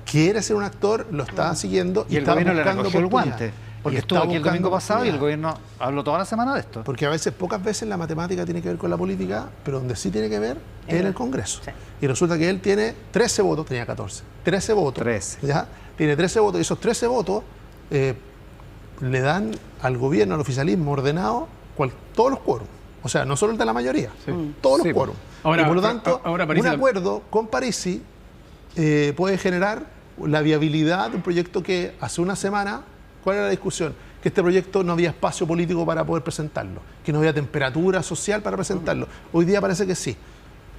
Quiere ser un actor, lo está siguiendo y el gobierno le recogió el guante. Porque estuvo aquí el domingo pasado y el gobierno habló toda la semana de esto. Porque a veces, pocas veces la matemática tiene que ver con la política, pero donde sí tiene que ver es en el Congreso. Sí. Y resulta que él tiene 13 votos, tenía 14. 13 votos. 13. ¿Ya? Tiene 13 votos y esos 13 votos le dan al gobierno, al oficialismo ordenado, todos los quórums. O sea, no solo el de la mayoría, todos los quórums. Y por lo tanto, un acuerdo con Parisi puede generar la viabilidad de un proyecto que hace una semana, ¿cuál era la discusión? Que este proyecto no había espacio político para poder presentarlo, que no había temperatura social para presentarlo. Hoy día parece que sí.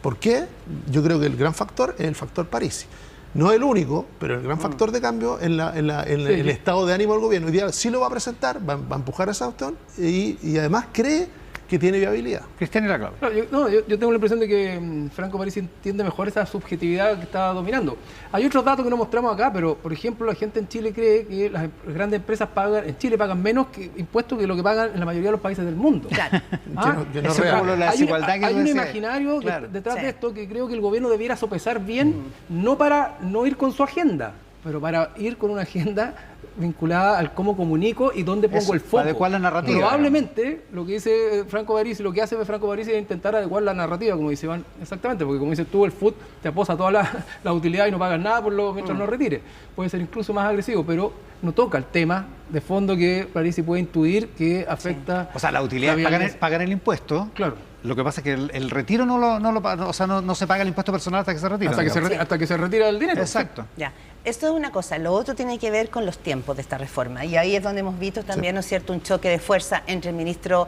¿Por qué? Yo creo que el gran factor es el factor Parisi. No el único, pero el gran factor de cambio en el estado de ánimo del gobierno. Hoy día sí lo va a presentar, va a empujar esa opción y además cree que tiene viabilidad. Cristian y la clave. Yo tengo la impresión de que Franco Parisi entiende mejor esa subjetividad que está dominando. Hay otros datos que no mostramos acá, pero por ejemplo la gente en Chile cree que las grandes empresas en Chile pagan menos impuestos que lo que pagan en la mayoría de los países del mundo. Claro. Hay un imaginario detrás de esto que creo que el gobierno debiera sopesar bien, no para no ir con su agenda, pero para ir con una agenda vinculada al cómo comunico y dónde pongo el foco. Adecuar la narrativa. Probablemente lo que dice Franco Parisi, lo que hace Franco Parisi es intentar adecuar la narrativa, como dice Iván, exactamente, porque como dices tú, el food te aposa toda la utilidad y no pagas nada mientras no retire. Puede ser incluso más agresivo, pero no toca el tema de fondo que Parisi puede intuir que afecta. O sea, la utilidad es pagar el impuesto. Claro. Lo que pasa es que el retiro no se paga el impuesto personal hasta que se retira. Hasta que se retira el dinero. Exacto. Ya. Esto es una cosa. Lo otro tiene que ver con los tiempos de esta reforma. Y ahí es donde hemos visto también, ¿no es cierto?, un choque de fuerza entre el ministro,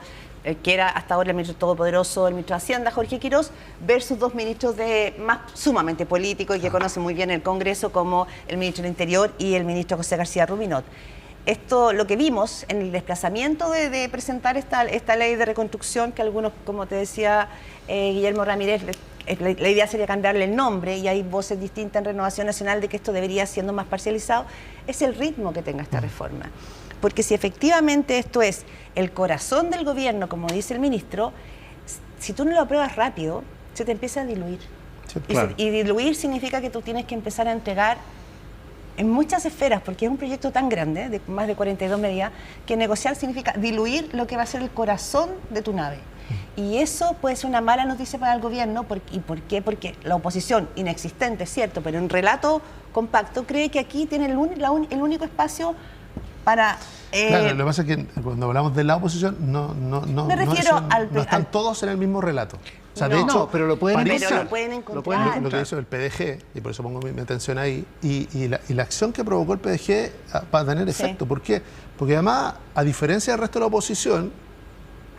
que era hasta ahora el ministro todopoderoso, el ministro de Hacienda, Jorge Quirós, versus 2 ministros más sumamente políticos y que conocen muy bien el Congreso, como el ministro del Interior y el ministro José García Ruminot. Esto, lo que vimos en el desplazamiento de presentar esta ley de reconstrucción, que algunos, como te decía Guillermo Ramírez, la idea sería cambiarle el nombre y hay voces distintas en Renovación Nacional de que esto debería siendo más parcializado, es el ritmo que tenga esta reforma. Porque si efectivamente esto es el corazón del gobierno, como dice el ministro, si tú no lo apruebas rápido, se te empieza a diluir. Sí, claro. Y diluir significa que tú tienes que empezar a entregar en muchas esferas, porque es un proyecto tan grande, de más de 42 medidas, que negociar significa diluir lo que va a ser el corazón de tu nave. Y eso puede ser una mala noticia para el gobierno. ¿Y por qué? Porque la oposición, inexistente, es cierto, pero en relato compacto, cree que aquí tiene el único espacio para... Claro, lo que pasa es que cuando hablamos de la oposición, no están todos en el mismo relato. O sea, de hecho, pero lo pueden encontrar. Lo que hizo el PDG, y por eso pongo mi atención ahí, y la acción que provocó el PDG va a tener efecto. ¿Por qué? Porque además, a diferencia del resto de la oposición,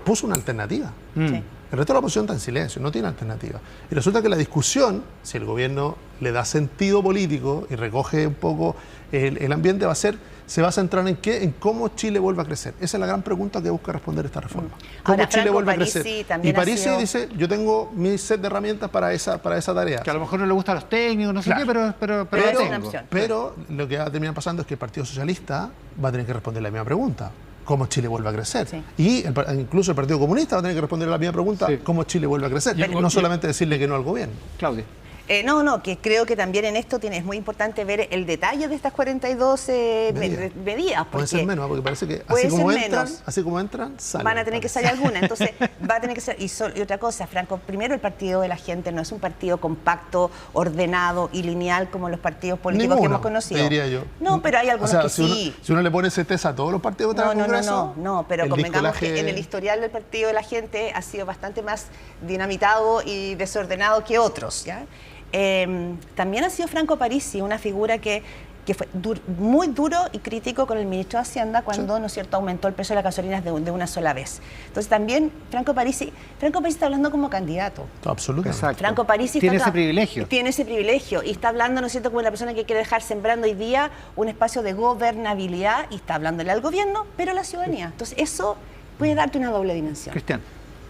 puso una alternativa. Sí. El resto de la oposición está en silencio, no tiene alternativa. Y resulta que la discusión, si el gobierno le da sentido político y recoge un poco el ambiente, se va a centrar en qué, en cómo Chile vuelve a crecer. Esa es la gran pregunta que busca responder esta reforma. ¿Cómo Chile vuelve a crecer? Y Parisi dice, yo tengo mi set de herramientas para esa tarea. Que a lo mejor no le gustan los técnicos, no sé qué, pero lo que va a terminar pasando es que el Partido Socialista va a tener que responder la misma pregunta. ¿Cómo Chile vuelve a crecer? Sí. Y incluso el Partido Comunista va a tener que responder a la misma pregunta, ¿cómo Chile vuelve a crecer? No solamente decirle que no al gobierno. Claudia. No, que creo que también en esto es muy importante ver el detalle de estas 42 medidas. Puede ser menos, porque parece que así como entran, salen. Van a tener que salir algunas. Entonces, va a tener que ser. Y otra cosa, Franco, primero, el partido de la gente no es un partido compacto, ordenado y lineal como los partidos políticos que hemos conocido. Diría yo. No, pero hay algunos que sí. Si uno le pone ese test a todos los partidos que están en el Congreso. No, pero convengamos que en el historial del partido de la gente ha sido bastante más dinamitado y desordenado que otros, ¿ya? También ha sido Franco Parisi, una figura que fue muy duro y crítico con el ministro de Hacienda cuando, ¿no es cierto?, aumentó el precio de las gasolinas de una sola vez. Entonces también Franco Parisi está hablando como candidato. Absolutamente. Exacto. Franco Parisi tiene ese privilegio. Tiene ese privilegio y está hablando, ¿no es cierto?, como una persona que quiere dejar sembrando hoy día un espacio de gobernabilidad y está hablándole al gobierno, pero a la ciudadanía. Entonces eso puede darte una doble dimensión. Cristian.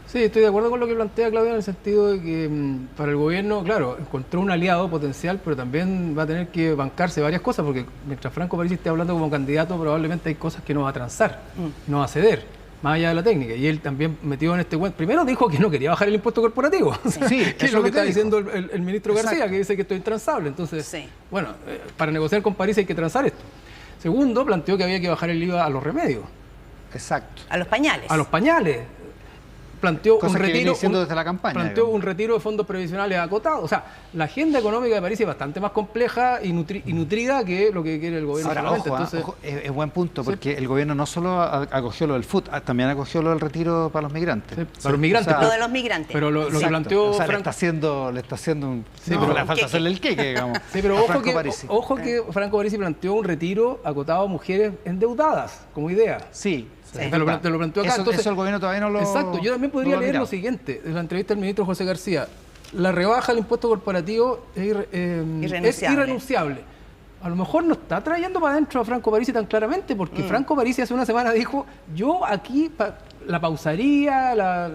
Sí, estoy de acuerdo con lo que plantea Claudia en el sentido de que para el gobierno, claro, encontró un aliado potencial, pero también va a tener que bancarse varias cosas, porque mientras Franco Parisi esté hablando como candidato, probablemente hay cosas que no va a transar, no va a ceder, más allá de la técnica. Y él también metido en este cuento. Primero dijo que no quería bajar el impuesto corporativo, sí, que es lo que está diciendo el ministro García, que dice que esto es intransable. Entonces, bueno, para negociar con Parisi hay que transar esto. Segundo, planteó que había que bajar el IVA a los remedios. Exacto. A los pañales. A los pañales. Planteó un retiro desde la campaña. Planteó un retiro de fondos previsionales acotados. O sea, la agenda económica de París es bastante más compleja y nutrida que lo que quiere el gobierno. Ahora, ojo, es buen punto, porque el gobierno no solo acogió lo del FUT, también acogió lo del retiro para los migrantes. Sí, para los migrantes. O sea, lo de los migrantes. Pero lo que planteó... O sea, le está haciendo un... Sí, pero le falta hacerle el queque, digamos. Sí, pero ojo que Franco Parisi planteó un retiro acotado a mujeres endeudadas, como idea. Sí. Te lo planteó acá. Eso el gobierno todavía no lo... Exacto, yo también podría leer lo siguiente, en la entrevista del ministro José García. La rebaja del impuesto corporativo es irrenunciable. A lo mejor no está trayendo para adentro a Franco Parisi tan claramente, porque Franco Parisi hace una semana dijo, yo aquí la pausaría, la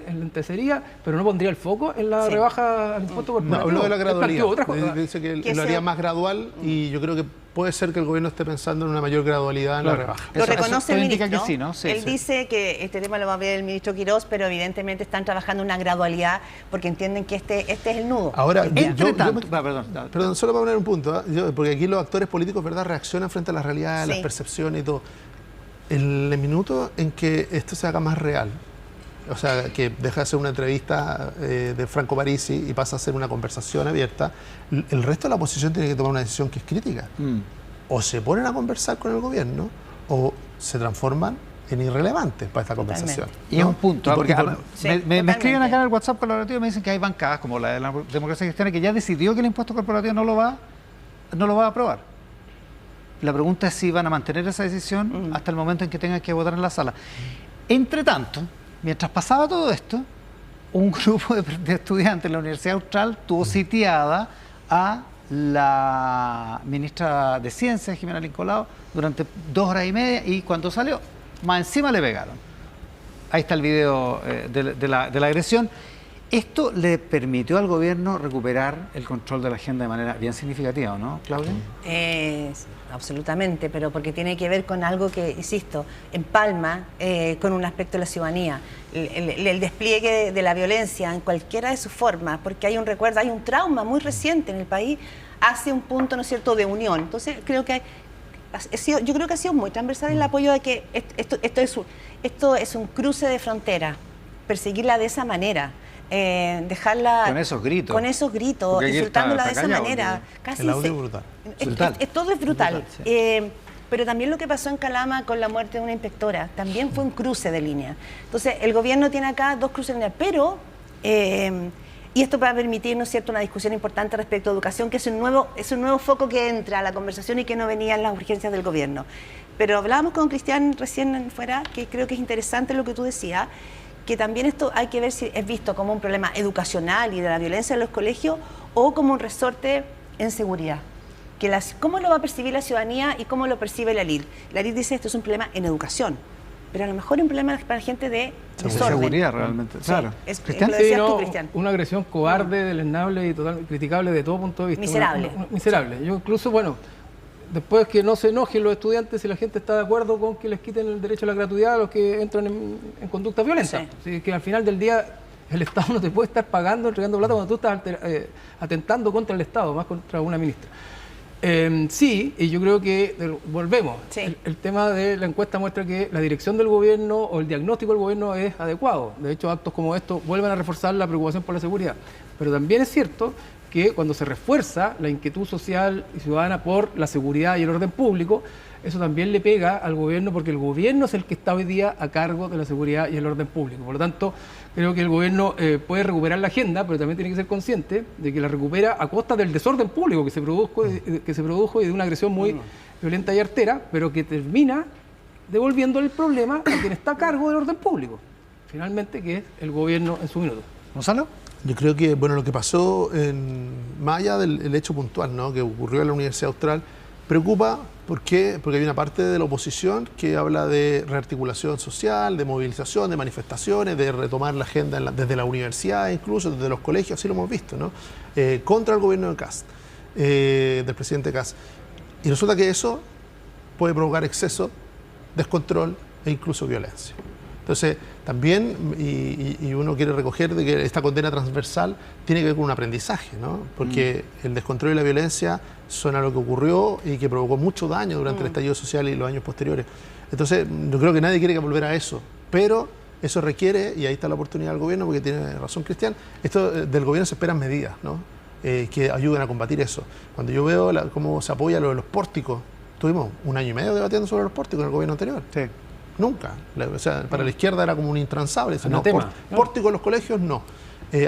enlentecería, pero no pondría el foco en la rebaja al impuesto corporativo. No, habló de la gradualidad. Dice que lo haría más gradual y yo creo que puede ser que el gobierno esté pensando en una mayor gradualidad en la rebaja. Lo reconoce el ministro. Que sí, ¿no? Sí, él dice que este tema lo va a ver el ministro Quirós, pero evidentemente están trabajando en una gradualidad porque entienden que este es el nudo. Ahora, perdón, solo para poner un punto, porque aquí los actores políticos, ¿verdad?, reaccionan frente a las realidades, las percepciones y todo. El minuto en que esto se haga más real, o sea, que deja de ser una entrevista de Franco Parisi y pasa a ser una conversación abierta, el resto de la oposición tiene que tomar una decisión que es crítica. O se ponen a conversar con el gobierno o se transforman en irrelevantes para esta conversación. Y es un punto, porque me escriben acá en el WhatsApp colaborativo y me dicen que hay bancadas, como la de la Democracia Cristiana, que ya decidió que el impuesto corporativo no lo va a aprobar. La pregunta es si van a mantener esa decisión hasta el momento en que tengan que votar en la sala. Entre tanto, mientras pasaba todo esto, un grupo de estudiantes de la Universidad Austral tuvo sitiada a la ministra de Ciencias, Jimena Lincolao, durante 2 horas y media, y cuando salió, más encima le pegaron. Ahí está el video de la agresión. Esto le permitió al gobierno recuperar el control de la agenda de manera bien significativa, ¿no, Claudia? Absolutamente, pero porque tiene que ver con algo que, insisto, empalma con un aspecto de la ciudadanía. El despliegue de la violencia en cualquiera de sus formas, porque hay un trauma muy reciente en el país, hace un punto, ¿no es cierto?, de unión. Entonces, creo que yo creo que ha sido muy transversal el apoyo de que esto es un cruce de frontera, perseguirla de esa manera. Dejarla con esos gritos, insultándola de esa manera. El audio es brutal. Todo es brutal. Sí. Pero también lo que pasó en Calama con la muerte de una inspectora, también fue un cruce de línea. Entonces, el gobierno tiene acá 2 cruces de línea, pero, y esto va a permitir, ¿no es cierto?, una discusión importante respecto a educación, que es un nuevo foco que entra a la conversación y que no venía en las urgencias del gobierno. Pero hablábamos con Cristian recién fuera, que creo que es interesante lo que tú decías, que también esto hay que ver si es visto como un problema educacional y de la violencia en los colegios o como un resorte en seguridad. ¿Cómo lo va a percibir la ciudadanía y cómo lo percibe la LID? La LID dice esto es un problema en educación, pero a lo mejor es un problema para gente de desorden. Seguridad realmente, claro. ¿Cristian? Lo decías tú, Cristian. Una agresión cobarde, deleznable y totalmente criticable de todo punto de vista. Miserable. Miserable. Yo incluso, después que no se enojen los estudiantes si la gente está de acuerdo con que les quiten el derecho a la gratuidad a los que entran en conductas violentas. Sí. Así que al final del día El Estado no te puede estar pagando, entregando plata cuando tú estás atentando contra el Estado, más contra una ministra. Sí, y yo creo que, volvemos, sí. El tema de la encuesta muestra que la dirección del gobierno o el diagnóstico del gobierno es adecuado. De hecho, actos como estos vuelven a reforzar la preocupación por la seguridad. Pero también es cierto que cuando se refuerza la inquietud social y ciudadana por la seguridad y el orden público, eso también le pega al gobierno, porque el gobierno es el que está hoy día a cargo de la seguridad y el orden público. Por lo tanto, creo que el gobierno puede recuperar la agenda, pero también tiene que ser consciente de que la recupera a costa del desorden público que se produjo y de una agresión muy violenta y artera, pero que termina devolviendo el problema a quien está a cargo del orden público, finalmente, que es el gobierno en su minuto. ¿Gonzalo? Yo creo que, bueno, lo que pasó, más allá del hecho puntual, ¿no?, que ocurrió en la Universidad Austral, preocupa. ¿Por qué? Porque hay una parte de la oposición que habla de rearticulación social, de movilización, de manifestaciones, de retomar la agenda desde la universidad, incluso desde los colegios, así lo hemos visto, ¿no?, contra el gobierno de Kast, del presidente Kast. Y resulta que eso puede provocar exceso, descontrol e incluso violencia. Entonces, también, y uno quiere recoger de que esta condena transversal tiene que ver con un aprendizaje, ¿no? Porque el descontrol y la violencia son algo que ocurrió y que provocó mucho daño durante el estallido social y los años posteriores. Entonces, yo creo que nadie quiere volver a eso, pero eso requiere, y ahí está la oportunidad del gobierno, porque tiene razón Cristian, esto del gobierno se esperan medidas, ¿no?, que ayuden a combatir eso. Cuando yo veo cómo se apoya lo de los pórticos, tuvimos 1 año y medio debatiendo sobre los pórticos en el gobierno anterior. Sí. Nunca. O sea, para la izquierda era como un intransable. No, pórtico en los colegios, no.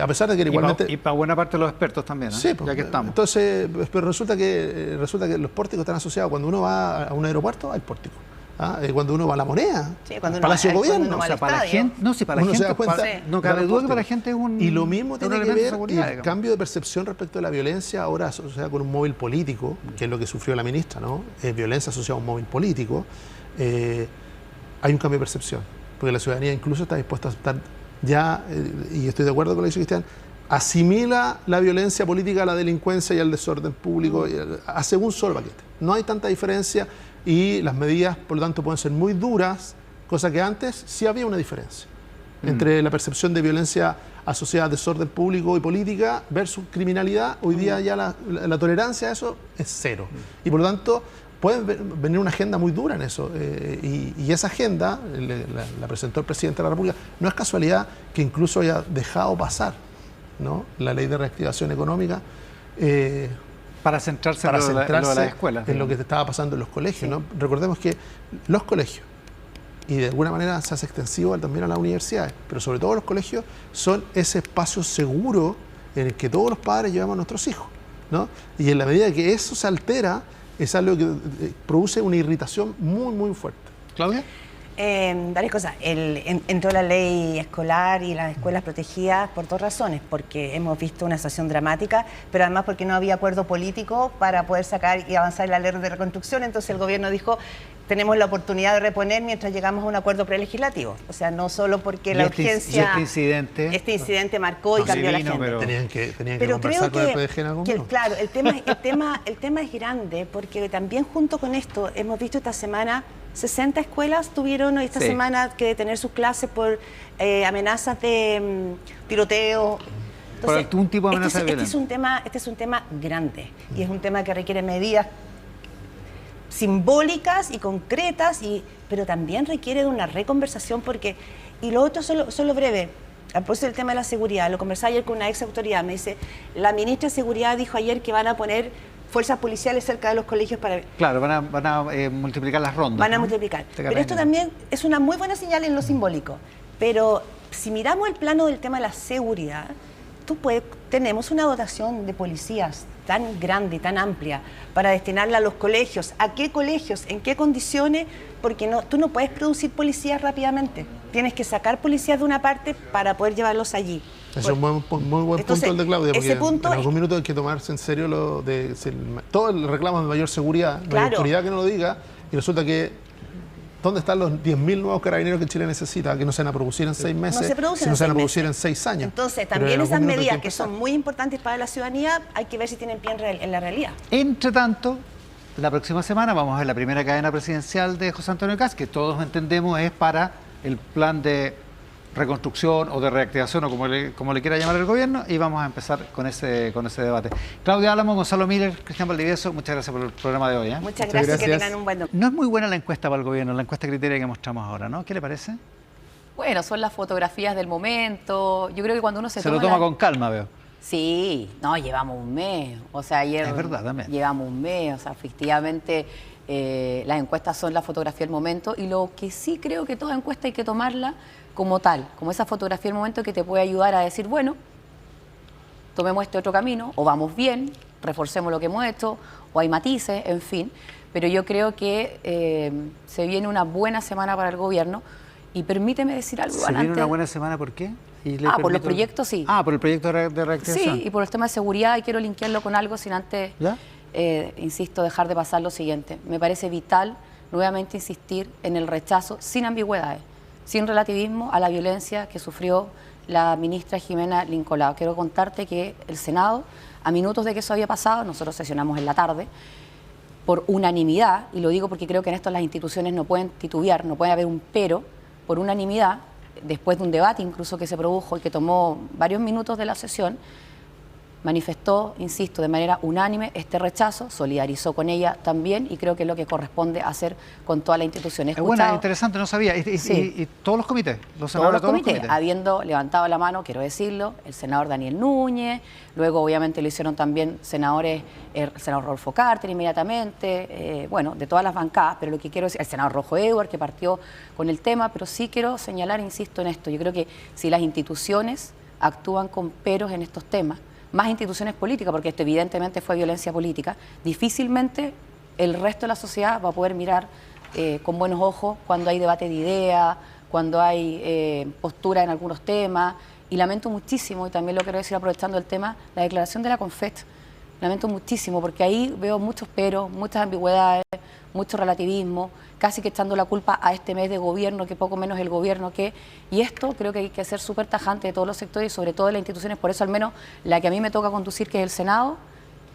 A pesar de que igualmente... Y para buena parte de los expertos también, ¿eh? Sí, pues, ya que estamos. Entonces, pero resulta que los pórticos están asociados. Cuando uno va a un aeropuerto, hay pórtico. Cuando uno va a La Moneda, sí, cuando Palacio de Gobierno. O sea, para la gente, no, si para la gente, no cabe duda que para la gente es un... Y lo mismo tiene que ver el digamos. cambio de percepción respecto a la violencia ahora asociada con un móvil político, que es lo que sufrió la ministra, ¿no? Violencia asociada a un móvil político. Hay un cambio de percepción, porque la ciudadanía incluso está dispuesta a aceptar ya, y estoy de acuerdo con lo que dice Cristian, asimila la violencia política a la delincuencia y al desorden público, hace un solo paquete. No hay tanta diferencia y las medidas, por lo tanto, pueden ser muy duras, cosa que antes sí había una diferencia entre la percepción de violencia asociada a desorden público y política versus criminalidad. Hoy día ya la tolerancia a eso es cero. Y por lo tanto, puede venir una agenda muy dura en eso. Y esa agenda la presentó el presidente de la República. No es casualidad que incluso haya dejado pasar, ¿no?, la ley de reactivación económica. Para centrarse en lo de las escuelas. En lo que estaba pasando en los colegios, sí, ¿no? Recordemos que los colegios, y de alguna manera se hace extensivo también a las universidades, pero sobre todo los colegios, son ese espacio seguro en el que todos los padres llevamos a nuestros hijos, ¿no? Y en la medida que eso se altera, es algo que produce una irritación muy, muy fuerte. ¿Claudia? Varias cosas. Entró la ley escolar y las escuelas protegidas por 2 razones. Porque hemos visto una situación dramática, pero además porque no había acuerdo político para poder sacar y avanzar la ley de reconstrucción. Entonces el gobierno dijo, tenemos la oportunidad de reponer mientras llegamos a un acuerdo prelegislativo. O sea, no solo porque la urgencia... Este incidente marcó y cambió la agenda. Pero tenían que conversar con el PDG en algún momento. Claro, el tema es grande, porque también junto con esto hemos visto esta semana 60 escuelas tuvieron esta semana que detener sus clases por amenazas de tiroteo. Entonces, por algún tipo de amenaza de violencia. Este es un tema grande y es un tema que requiere medidas simbólicas y concretas, pero también requiere de una reconversación y lo otro solo breve. A propósito del tema de la seguridad, lo conversaba ayer con una ex autoridad, me dice, la ministra de Seguridad dijo ayer que van a poner fuerzas policiales cerca de los colegios para... Claro, van a multiplicar las rondas. Van a multiplicar. Pero esto también es una muy buena señal en lo simbólico. Pero si miramos el plano del tema de la seguridad, tenemos una dotación de policías tan grande y tan amplia para destinarla a los colegios. ¿A qué colegios? ¿En qué condiciones? Porque tú no puedes producir policías rápidamente. Tienes que sacar policías de una parte para poder llevarlos allí. Es un muy buen punto el de Claudia, porque en algún minuto hay que tomarse en serio todo el reclamo de mayor seguridad, no hay autoridad que no lo diga, y resulta que ¿dónde están los 10.000 nuevos carabineros que Chile necesita? Que no se van a producir en 6 meses, sino se van a producir en 6 años. Entonces, también esas medidas que son muy importantes para la ciudadanía, hay que ver si tienen pie en la realidad. Entre tanto, la próxima semana vamos a ver la primera cadena presidencial de José Antonio Kast, que todos entendemos es para el plan de reconstrucción o de reactivación o como le quiera llamar el gobierno, y vamos a empezar con ese debate. Claudia Álamo, Gonzalo Miller, Cristian Valdivieso, muchas gracias por el programa de hoy. Muchas gracias, que tengan un buen domingo. No es muy buena la encuesta para el gobierno, la encuesta Criteria que mostramos ahora, ¿no? ¿Qué le parece? Bueno, son las fotografías del momento. Yo creo que cuando uno se lo toma con calma, veo. Sí, no, llevamos un mes. O sea, ayer es verdad, también. Llevamos un mes. O sea, efectivamente, las encuestas son la fotografía del momento. Y lo que sí creo que toda encuesta hay que tomarla como tal, como esa fotografía del momento que te puede ayudar a decir, bueno, tomemos este otro camino, o vamos bien, reforcemos lo que hemos hecho, o hay matices, en fin. Pero yo creo que se viene una buena semana para el gobierno. Y permíteme decir algo. ¿Se viene una buena semana por qué? Por los proyectos, sí. Por el proyecto de reactivación. Sí, y por el tema de seguridad, y quiero linkearlo con algo sin antes, insisto, dejar de pasar lo siguiente. Me parece vital nuevamente insistir en el rechazo sin ambigüedades, sin relativismo a la violencia que sufrió la ministra Jimena Lincolao. Quiero contarte que el Senado, a minutos de que eso había pasado, nosotros sesionamos en la tarde, por unanimidad, y lo digo porque creo que en esto las instituciones no pueden titubear, no puede haber un pero, por unanimidad, después de un debate incluso que se produjo y que tomó varios minutos de la sesión, manifestó, insisto, de manera unánime este rechazo, solidarizó con ella también, y creo que es lo que corresponde hacer con toda la institución. Es buena, interesante, no sabía. ¿Y todos los comités? Todos los comités, habiendo levantado la mano, quiero decirlo, el senador Daniel Núñez, luego obviamente lo hicieron también senadores, el senador Rodolfo Carter inmediatamente, bueno, de todas las bancadas, pero lo que quiero decir, el senador Rojo Edward, que partió con el tema, pero sí quiero señalar, insisto en esto, yo creo que si las instituciones actúan con peros en estos temas, más instituciones políticas, porque esto evidentemente fue violencia política, difícilmente el resto de la sociedad va a poder mirar con buenos ojos cuando hay debate de ideas, cuando hay postura en algunos temas, y lamento muchísimo, y también lo quiero decir aprovechando el tema, la declaración de la CONFET. Lamento muchísimo, porque ahí veo muchos peros, muchas ambigüedades, mucho relativismo, casi que echando la culpa a este mes de gobierno, que poco menos el gobierno que... Y esto creo que hay que ser súper tajante de todos los sectores y sobre todo de las instituciones, por eso al menos la que a mí me toca conducir, que es el Senado,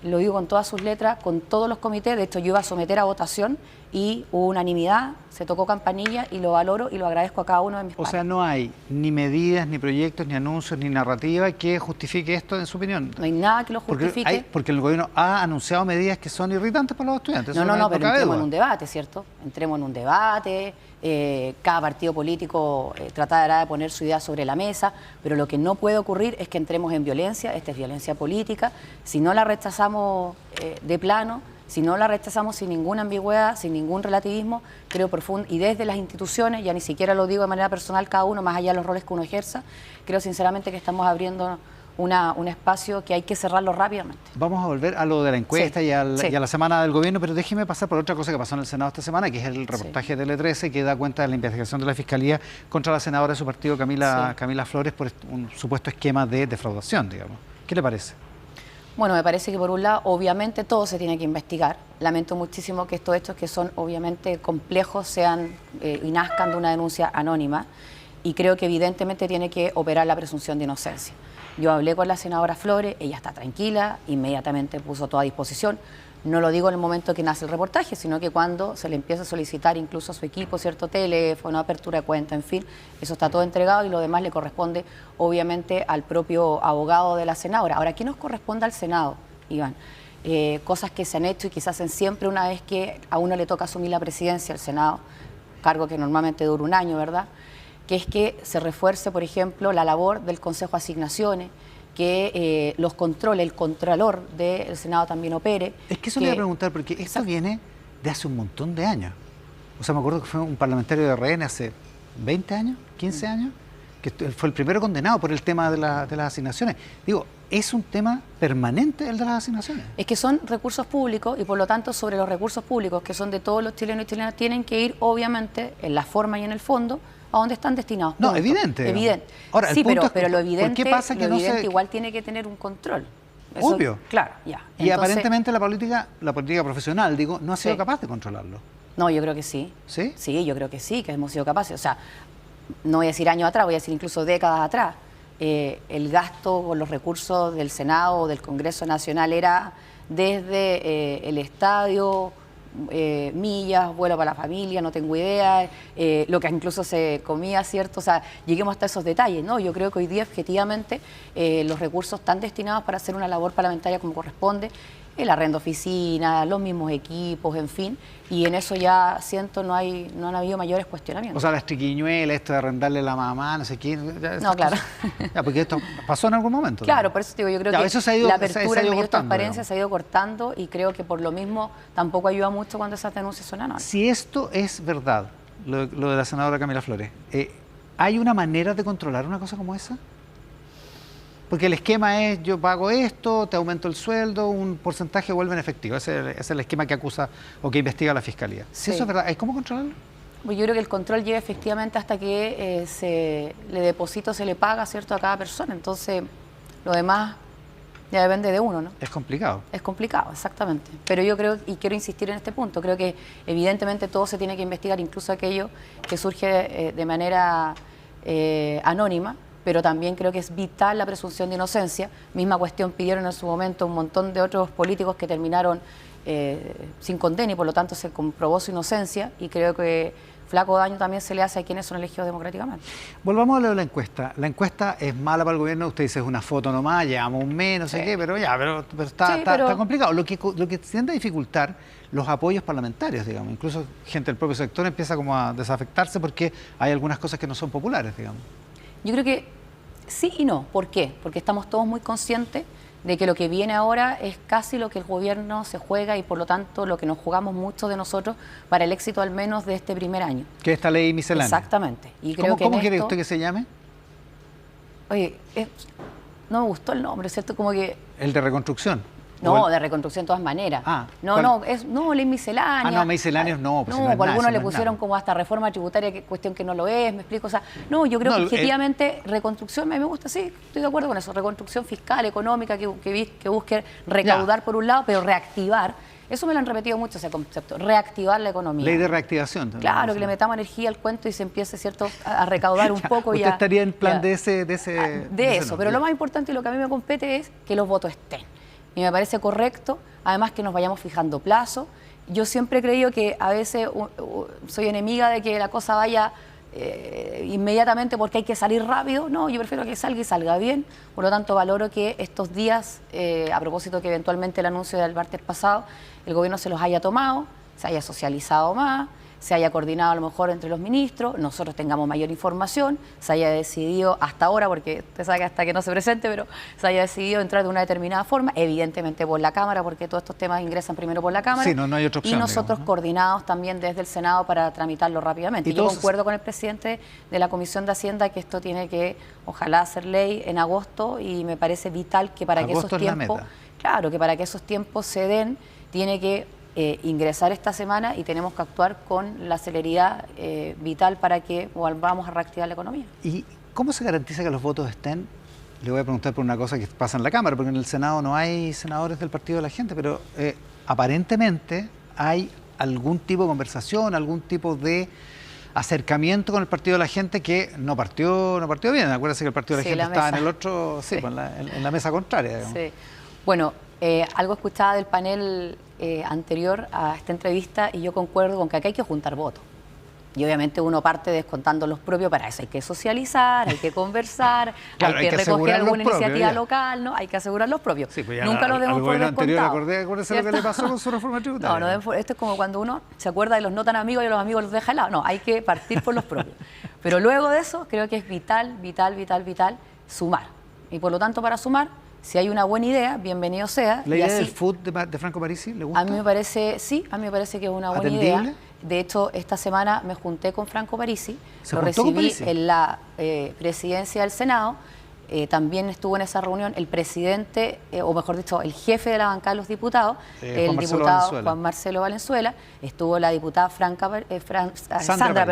lo digo con todas sus letras, con todos los comités, de hecho yo iba a someter a votación y hubo unanimidad, se tocó campanilla y lo valoro y lo agradezco a cada uno de mis pares. O sea, no hay ni medidas, ni proyectos, ni anuncios, ni narrativa que justifique esto en su opinión. No hay nada que lo justifique. Porque el gobierno ha anunciado medidas que son irritantes para los estudiantes. No, pero entremos en un debate, ¿cierto? Entremos en un debate, cada partido político tratará de poner su idea sobre la mesa, pero lo que no puede ocurrir es que entremos en violencia, esta es violencia política, si no la rechazamos de plano, si no la rechazamos sin ninguna ambigüedad, sin ningún relativismo, creo profundo, y desde las instituciones, ya ni siquiera lo digo de manera personal cada uno, más allá de los roles que uno ejerza, creo sinceramente que estamos abriendo un espacio que hay que cerrarlo rápidamente. Vamos a volver a lo de la encuesta y a la semana del gobierno, pero déjeme pasar por otra cosa que pasó en el Senado esta semana, que es el reportaje de Tele13 que da cuenta de la investigación de la Fiscalía contra la senadora de su partido, Camila Flores, por un supuesto esquema de defraudación, digamos. ¿Qué le parece? Bueno, me parece que por un lado, obviamente, todo se tiene que investigar. Lamento muchísimo que estos hechos, que son obviamente complejos, sean y nazcan de una denuncia anónima, y creo que evidentemente tiene que operar la presunción de inocencia. Yo hablé con la senadora Flores, ella está tranquila, inmediatamente puso todo a disposición. No lo digo en el momento que nace el reportaje, sino que cuando se le empieza a solicitar incluso a su equipo cierto teléfono, apertura de cuenta, en fin, eso está todo entregado y lo demás le corresponde obviamente al propio abogado de la senadora. Ahora, ¿qué nos corresponde al Senado, Iván? Cosas que se han hecho y que se hacen siempre una vez que a uno le toca asumir la presidencia del Senado, cargo que normalmente dura un año, ¿verdad? Que es que se refuerce, por ejemplo, la labor del Consejo de Asignaciones, que los controle, el contralor del Senado también opere. Es que eso le voy a preguntar, porque esto viene de hace un montón de años. O sea, me acuerdo que fue un parlamentario de RN hace 20 años, 15 años, que fue el primero condenado por el tema de las asignaciones. Digo, ¿es un tema permanente el de las asignaciones? Es que son recursos públicos y por lo tanto sobre los recursos públicos, que son de todos los chilenos y chilenas, tienen que ir obviamente en la forma y en el fondo a dónde están destinados. No, evidente. Evidente. Ahora, sí, pero lo evidente, ¿por qué pasa que no se... igual tiene que tener un control. Eso, obvio. Claro, ya. Y entonces, aparentemente la política profesional, digo, no ha sido capaz de controlarlo. No, yo creo que sí. ¿Sí? Sí, yo creo que sí, que hemos sido capaces. O sea, no voy a decir años atrás, voy a decir incluso décadas atrás. El gasto con los recursos del Senado o del Congreso Nacional era desde el estadio, millas, vuelo para la familia, no tengo idea, lo que incluso se comía, ¿cierto? O sea, lleguemos hasta esos detalles, ¿no? Yo creo que hoy día, objetivamente, los recursos están destinados para hacer una labor parlamentaria como corresponde, el arrendo oficina, los mismos equipos, en fin, y en eso ya siento no han habido mayores cuestionamientos. O sea, las triquiñuelas, esto de arrendarle la mamá, no sé quién. No, claro. Ya, porque esto pasó en algún momento. Claro, ¿no? Por eso digo, yo creo que eso se ha ido, la apertura, el medio de transparencia digamos, se ha ido cortando y creo que por lo mismo tampoco ayuda mucho cuando esas denuncias son anónimas. Si esto es verdad, lo de la senadora Camila Flores, ¿hay una manera de controlar una cosa como esa? Porque el esquema es, yo pago esto, te aumento el sueldo, un porcentaje vuelve en efectivo. Ese es el esquema que acusa o que investiga la Fiscalía. Si eso es verdad, ¿cómo controlarlo? Pues yo creo que el control llega efectivamente hasta que se le paga, ¿cierto?, a cada persona. Entonces, lo demás ya depende de uno, ¿no? Es complicado. Es complicado, exactamente. Pero yo creo, y quiero insistir en este punto, creo que evidentemente todo se tiene que investigar, incluso aquello que surge de manera anónima, pero también creo que es vital la presunción de inocencia. Misma cuestión pidieron en su momento un montón de otros políticos que terminaron sin condena y por lo tanto se comprobó su inocencia, y creo que flaco daño también se le hace a quienes son elegidos democráticamente. Volvamos a lo de la encuesta. La encuesta es mala para el gobierno, usted dice es una foto nomás, llevamos un mes, no sé qué, pero está complicado. Lo que tiende a dificultar los apoyos parlamentarios, digamos. Incluso gente del propio sector empieza como a desafectarse porque hay algunas cosas que no son populares, digamos. Yo creo que sí y no. ¿Por qué? Porque estamos todos muy conscientes de que lo que viene ahora es casi lo que el gobierno se juega y por lo tanto lo que nos jugamos muchos de nosotros para el éxito al menos de este primer año. Que esta ley miscelánea. Exactamente. Y creo ¿Cómo quiere usted que se llame? Oye, no me gustó el nombre, ¿cierto? Como que... El de reconstrucción. No, de reconstrucción de todas maneras. Ley miscelánea. No, misceláneos no. Pues no, por algunos le pusieron como hasta reforma tributaria, cuestión que no lo es, me explico. O sea, no, yo creo que objetivamente reconstrucción, a mí me gusta, sí, estoy de acuerdo con eso. Reconstrucción fiscal, económica, que busque recaudar por un lado, pero reactivar. Eso me lo han repetido mucho, ese concepto, reactivar la economía. Ley de reactivación. Claro, que le metamos energía al cuento y se empiece, ¿cierto?, a recaudar un poco. Usted estaría en plan de eso. Pero lo más importante y lo que a mí me compete es que los votos estén. Y me parece correcto, además, que nos vayamos fijando plazo. Yo siempre he creído que a veces soy enemiga de que la cosa vaya inmediatamente porque hay que salir rápido. No, yo prefiero que salga y salga bien. Por lo tanto, valoro que estos días, a propósito que eventualmente el anuncio del martes pasado, el gobierno se los haya tomado, se haya socializado más, se haya coordinado a lo mejor entre los ministros, nosotros tengamos mayor información, se haya decidido hasta ahora, porque usted sabe que hasta que no se presente, pero se haya decidido entrar de una determinada forma, evidentemente por la Cámara, porque todos estos temas ingresan primero por la Cámara. Sí, no hay otra opción, y nosotros, digamos, ¿no?, coordinados también desde el Senado para tramitarlo rápidamente. Y yo concuerdo con el presidente de la Comisión de Hacienda que esto tiene que, ojalá, ser ley en agosto, y me parece vital que para que esos tiempos, claro, que para que esos tiempos se den, tiene que ingresar esta semana y tenemos que actuar con la celeridad vital para que volvamos a reactivar la economía. ¿Y cómo se garantiza que los votos estén? Le voy a preguntar por una cosa que pasa en la Cámara, porque en el Senado no hay senadores del Partido de la Gente, pero aparentemente hay algún tipo de conversación, algún tipo de acercamiento con el Partido de la Gente que no partió bien. Acuérdense que el Partido de la Gente estaba en el otro, en la mesa contraria, digamos. Sí. Bueno, algo escuchaba del panel anterior a esta entrevista y yo concuerdo con que acá hay que juntar votos. Y obviamente uno parte descontando los propios, para eso hay que socializar, hay que conversar, claro, hay que recoger alguna iniciativa local, ¿no? Hay que asegurar los propios. Sí, pues nunca los demos por descontado. Acuérdese lo que le pasó con su reforma tributaria. No, esto es como cuando uno se acuerda de los no tan amigos y los amigos los deja al lado. No, hay que partir por los propios. Pero luego de eso creo que es vital sumar. Y por lo tanto, para sumar, si hay una buena idea, bienvenido sea. ¿La idea del food de Franco Parisi le gusta? A mí me parece, sí, a mí me parece que es una buena idea. De hecho, esta semana me junté con Franco Parisi, lo recibí en la presidencia del Senado, también estuvo en esa reunión el presidente, o mejor dicho, el jefe de la bancada de los diputados, el diputado Juan Marcelo Valenzuela, estuvo la diputada Sandra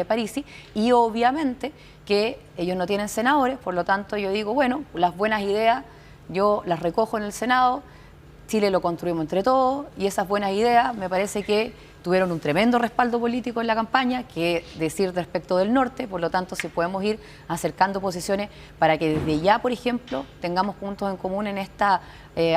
Parisi, y obviamente que ellos no tienen senadores, por lo tanto yo digo, bueno, las buenas ideas yo las recojo en el Senado, Chile lo construimos entre todos y esas buenas ideas me parece que tuvieron un tremendo respaldo político en la campaña, que decir respecto del norte, por lo tanto si podemos ir acercando posiciones para que desde ya, por ejemplo, tengamos puntos en común en esta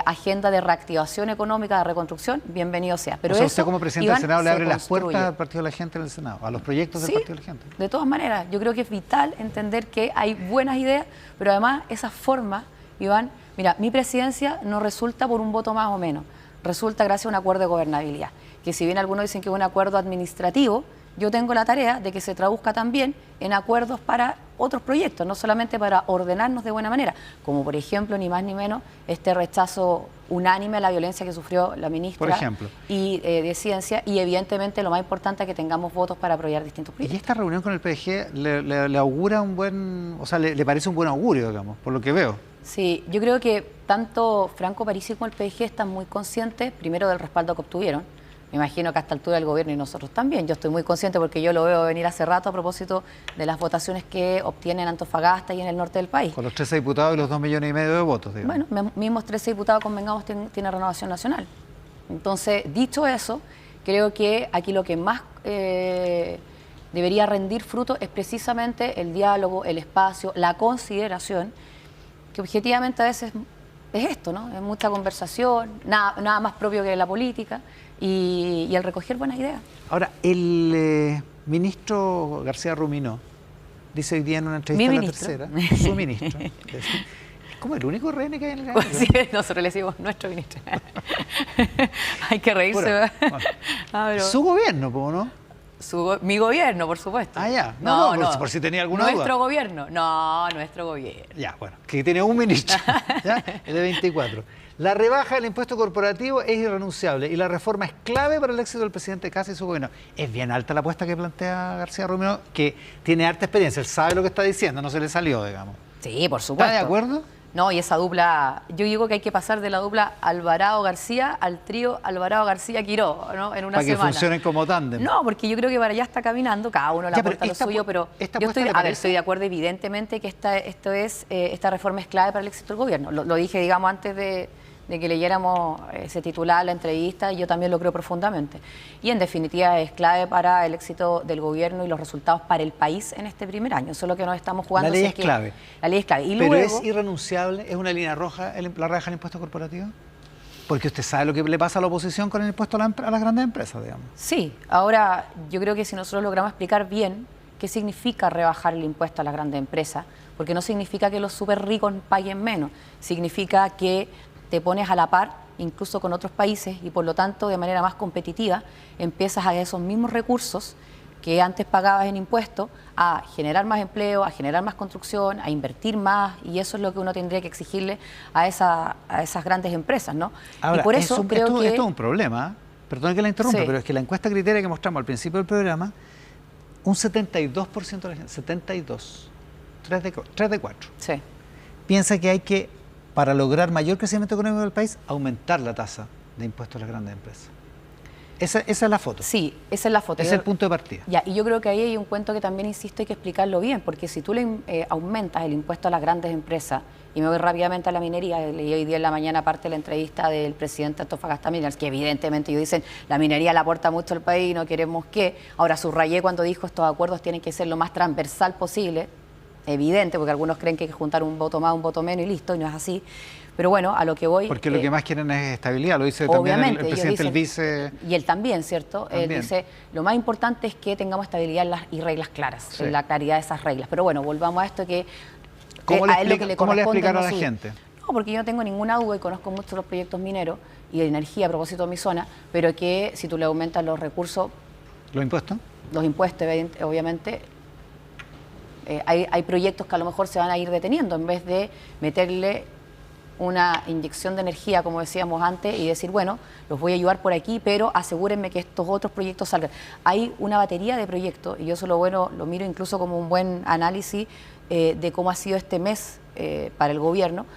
agenda de reactivación económica, de reconstrucción, bienvenido sea. Pero o sea, usted como presidente del Senado le abre las puertas al Partido de la Gente en el Senado, a los proyectos del Partido de la Gente. De todas maneras, yo creo que es vital entender que hay buenas ideas, pero además esas formas, Iván, mira, mi presidencia no resulta por un voto más o menos, resulta gracias a un acuerdo de gobernabilidad, que si bien algunos dicen que es un acuerdo administrativo, yo tengo la tarea de que se traduzca también en acuerdos para otros proyectos, no solamente para ordenarnos de buena manera, como por ejemplo, ni más ni menos, este rechazo unánime a la violencia que sufrió la ministra por ejemplo. De Ciencia, y evidentemente lo más importante es que tengamos votos para apoyar distintos proyectos. ¿Y esta reunión con el PDG le augura un buen, o sea, le parece un buen augurio, digamos, por lo que veo? Sí, yo creo que tanto Franco Parisi como el PDG están muy conscientes, primero, del respaldo que obtuvieron. Me imagino que a esta altura el gobierno y nosotros también. Yo estoy muy consciente porque yo lo veo venir hace rato a propósito de las votaciones que obtienen en Antofagasta y en el norte del país. Con los 13 diputados y los 2,5 millones de votos, digamos. Bueno, mismos 13 diputados convengamos tiene Renovación Nacional. Entonces, dicho eso, creo que aquí lo que más debería rendir fruto es precisamente el diálogo, el espacio, la consideración, que objetivamente a veces es esto, ¿no? Es mucha conversación, nada más propio que la política, y el recoger buenas ideas. Ahora, el ministro García Ruminó dice hoy día en una entrevista a La Tercera, su ministro, es como el único RN que hay en el gabinete. Sí, nosotros le decimos nuestro ministro. Hay que reírse. Bueno. Su gobierno, ¿no? Mi gobierno, por supuesto. Ah, ya. No, por si tenía alguna duda. Nuestro gobierno. No, nuestro gobierno. Ya, bueno, que tiene un ministro, ¿ya? El de 24. La rebaja del impuesto corporativo es irrenunciable y la reforma es clave para el éxito del presidente Kast y su gobierno. Es bien alta la apuesta que plantea García Ruminó, que tiene harta experiencia, él sabe lo que está diciendo, no se le salió, digamos. Sí, por supuesto. ¿Está de acuerdo? No, y esa dupla, yo digo que hay que pasar de la dupla Alvarado-García al trío Alvarado-García-Quiró, ¿no? En una semana. Para que funcionen como tándem. No, porque yo creo que para allá está caminando, cada uno le aporta lo suyo, pero yo estoy de acuerdo evidentemente que esta reforma es clave para el éxito del gobierno. Lo dije, digamos, antes de que leyéramos ese titular, la entrevista, y yo también lo creo profundamente. Y en definitiva es clave para el éxito del gobierno y los resultados para el país en este primer año. Eso es lo que nos estamos jugando. La ley es clave. La ley es clave. Y pero luego, es irrenunciable, es una línea roja la rebaja del impuesto corporativo. Porque usted sabe lo que le pasa a la oposición con el impuesto a las grandes empresas, digamos. Sí, ahora yo creo que si nosotros logramos explicar bien qué significa rebajar el impuesto a las grandes empresas, porque no significa que los súper ricos paguen menos, significa que te pones a la par incluso con otros países y por lo tanto de manera más competitiva empiezas a esos mismos recursos que antes pagabas en impuestos a generar más empleo, a generar más construcción, a invertir más, y eso es lo que uno tendría que exigirle a esas grandes empresas, ¿no? Ahora, y por eso creo que esto es un problema, perdón que la interrumpa, sí, pero es que la encuesta criteria que mostramos al principio del programa, un 72% de la gente, 72, 3 de 4, sí, piensa que hay que, para lograr mayor crecimiento económico del país, aumentar la tasa de impuestos a las grandes empresas. Esa es la foto. Sí, esa es la foto. Es el punto de partida. Ya, y yo creo que ahí hay un cuento que también, insisto, hay que explicarlo bien, porque si tú le aumentas el impuesto a las grandes empresas, y me voy rápidamente a la minería, leí hoy día en la mañana parte de la entrevista del presidente de Antofagasta Minerals, que evidentemente ellos dicen, la minería le aporta mucho al país, no queremos que. Ahora subrayé cuando dijo estos acuerdos tienen que ser lo más transversal posible, evidente, porque algunos creen que hay que juntar un voto más, un voto menos y listo, y no es así. Pero bueno, a lo que voy... Porque lo que más quieren es estabilidad, lo dice también el presidente, el vice... Y él también, ¿cierto? También. Él dice, lo más importante es que tengamos estabilidad y reglas claras, sí, en la claridad de esas reglas. Pero bueno, volvamos a esto que... ¿Cómo le explicar a la gente? No, porque yo no tengo ninguna duda y conozco mucho los proyectos mineros y de energía a propósito de mi zona, pero que si tú le aumentas los recursos... ¿Los impuestos? Los impuestos, obviamente... hay proyectos que a lo mejor se van a ir deteniendo en vez de meterle una inyección de energía, como decíamos antes, y decir, bueno, los voy a ayudar por aquí, pero asegúrenme que estos otros proyectos salgan. Hay una batería de proyectos, y yo eso lo miro incluso como un buen análisis de cómo ha sido este mes para el gobierno,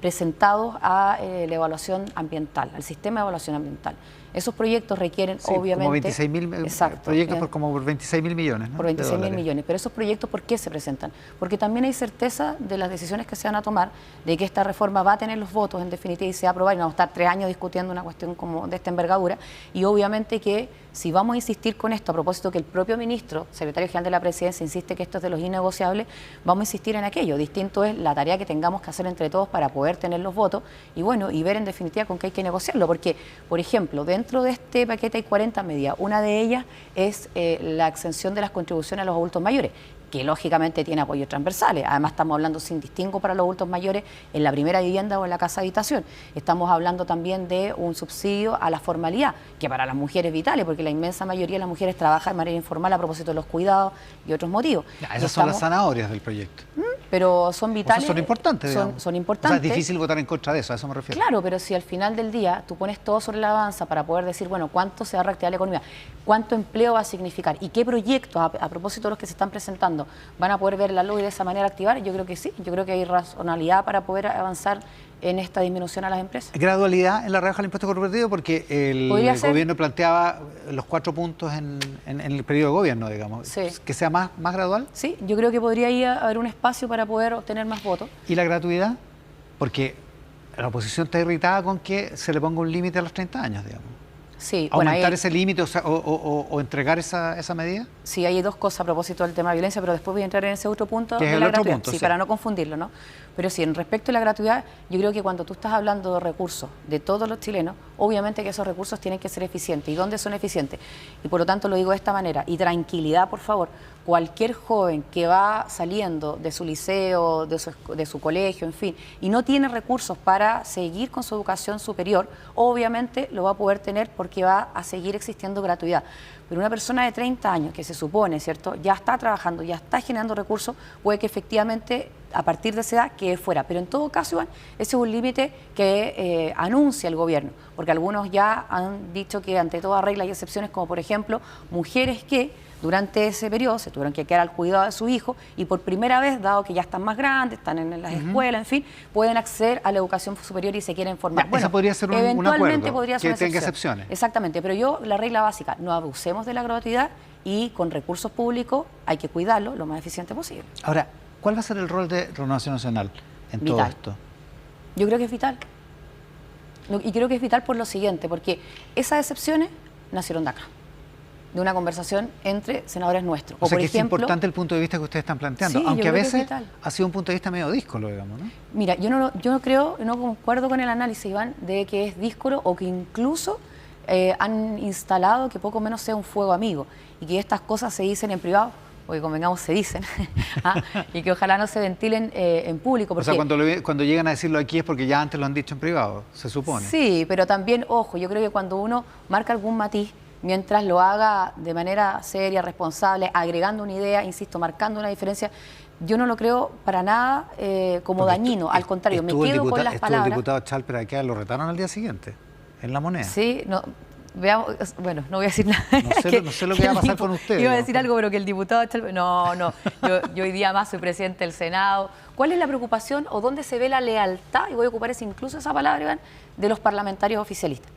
presentados a la evaluación ambiental, al sistema de evaluación ambiental. Esos proyectos requieren, obviamente... Como 26.000 proyectos por 26.000 millones, ¿no? Por 26.000 millones. Pero esos proyectos, ¿por qué se presentan? Porque también hay certeza de las decisiones que se van a tomar, de que esta reforma va a tener los votos, en definitiva, y se va a aprobar, y no vamos a estar 3 años discutiendo una cuestión como de esta envergadura. Y obviamente que si vamos a insistir con esto, a propósito que el propio ministro, secretario general de la Presidencia, insiste que esto es de los innegociables, vamos a insistir en aquello. Distinto es la tarea que tengamos que hacer entre todos para poder tener los votos y bueno, y ver en definitiva con qué hay que negociarlo. Porque, por ejemplo, dentro de este paquete hay 40 medidas. Una de ellas es la exención de las contribuciones a los adultos mayores, que lógicamente tiene apoyos transversales. Además estamos hablando sin distingo para los adultos mayores en la primera vivienda o en la casa habitación. Estamos hablando también de un subsidio a la formalidad, que para las mujeres es vital, porque la inmensa mayoría de las mujeres trabaja de manera informal a propósito de los cuidados y otros motivos. Esas son las zanahorias del proyecto. Pero son vitales. Son importantes, son importantes. O sea, es difícil votar en contra de eso, a eso me refiero. Claro, pero si al final del día tú pones todo sobre la balanza para poder decir, bueno, cuánto se va a reactivar la economía, cuánto empleo va a significar y qué proyectos, a propósito de los que se están presentando, van a poder ver la luz y de esa manera activar, yo creo que sí. Yo creo que hay razonabilidad para poder avanzar en esta disminución a las empresas. ¿Gradualidad en la rebaja del impuesto corporativo? Porque el gobierno planteaba los 4 puntos en el periodo de gobierno, digamos. Sí. ¿Que sea más gradual? Sí, yo creo que podría haber un espacio para poder obtener más votos. ¿Y la gratuidad? Porque la oposición está irritada con que se le ponga un límite a los 30 años, digamos. Sí, ¿Aumentar ese límite o entregar esa medida? Sí, hay 2 cosas a propósito del tema de violencia, pero después voy a entrar en ese otro punto. Que es el otro punto, sí, para no confundirlo, ¿no? Pero sí, en respecto a la gratuidad, yo creo que cuando tú estás hablando de recursos de todos los chilenos, obviamente que esos recursos tienen que ser eficientes. ¿Y dónde son eficientes? Y por lo tanto lo digo de esta manera. Y tranquilidad, por favor. Cualquier joven que va saliendo de su liceo, de su colegio, en fin, y no tiene recursos para seguir con su educación superior, obviamente lo va a poder tener porque va a seguir existiendo gratuidad. Pero una persona de 30 años que se supone, ¿cierto?, ya está trabajando, ya está generando recursos, puede que efectivamente a partir de esa edad quede fuera. Pero en todo caso, Iván, ese es un límite que anuncia el gobierno, porque algunos ya han dicho que ante toda regla hay excepciones, como por ejemplo mujeres que durante ese periodo se tuvieron que quedar al cuidado de su hijo y por primera vez, dado que ya están más grandes, están en las escuelas, en fin, pueden acceder a la educación superior y se quieren formar. Bueno, esa podría ser un acuerdo podría ser que tenga excepciones. Exactamente, pero la regla básica, no abusemos de la gratuidad y con recursos públicos hay que cuidarlo lo más eficiente posible. Ahora, ¿cuál va a ser el rol de Renovación Nacional en todo esto? Yo creo que es vital. Y creo que es vital por lo siguiente, porque esas excepciones nacieron de acá, de una conversación entre senadores nuestros. O sea, que es importante el punto de vista que ustedes están planteando, sí, aunque a veces ha sido un punto de vista medio díscolo, digamos, ¿no? Mira, yo no creo, no concuerdo con el análisis, Iván, de que es díscolo o que incluso han instalado que poco menos sea un fuego amigo y que estas cosas se dicen en privado, porque convengamos se dicen, y que ojalá no se ventilen en público. Porque, o sea, cuando llegan a decirlo aquí es porque ya antes lo han dicho en privado, se supone. Sí, pero también, ojo, yo creo que cuando uno marca algún matiz, mientras lo haga de manera seria, responsable, agregando una idea, insisto, marcando una diferencia, yo no lo creo para nada como dañino, al contrario, me quedo con las palabras. El diputado Chalper acá lo retaron al día siguiente, en La Moneda. Sí, no, veamos, bueno, no voy a decir nada. No sé lo que va a pasar con usted. Iba a decir algo, pero que el diputado Chalper, no, yo hoy día más soy presidente del Senado. ¿Cuál es la preocupación o dónde se ve la lealtad, y voy a ocupar incluso esa palabra, Iván, de los parlamentarios oficialistas?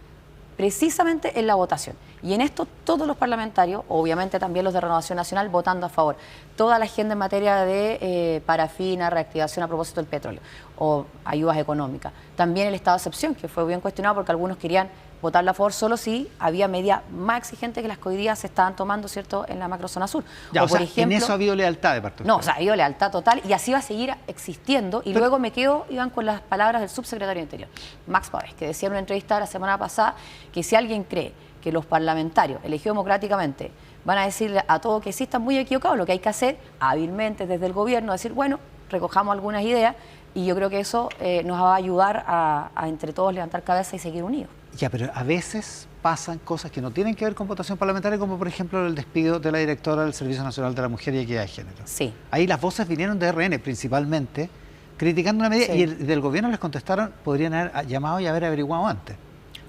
Precisamente en la votación. Y en esto todos los parlamentarios, obviamente también los de Renovación Nacional, votando a favor. Toda la agenda en materia de parafina, reactivación a propósito del petróleo o ayudas económicas. También el estado de excepción, que fue bien cuestionado porque algunos querían votarla a favor solo si había medidas más exigentes que las que hoy día se estaban tomando, ¿cierto?, en la macrozona sur. Ya, o por ejemplo, en eso ha habido lealtad de parte de usted. No, o sea, ha habido lealtad total y así va a seguir existiendo. Y luego me quedo, Iván, con las palabras del subsecretario de Interior, Max Pavés, que decía en una entrevista la semana pasada que si alguien cree que los parlamentarios elegidos democráticamente van a decirle a todo que sí están muy equivocados, lo que hay que hacer hábilmente desde el gobierno, decir, bueno, recojamos algunas ideas y yo creo que eso nos va a ayudar a entre todos levantar cabeza y seguir unidos. Ya, pero a veces pasan cosas que no tienen que ver con votación parlamentaria, como por ejemplo el despido de la directora del Servicio Nacional de la Mujer y Equidad de Género. Sí. Ahí las voces vinieron de RN principalmente, criticando una medida, sí. Y del gobierno les contestaron, podrían haber llamado y haber averiguado antes.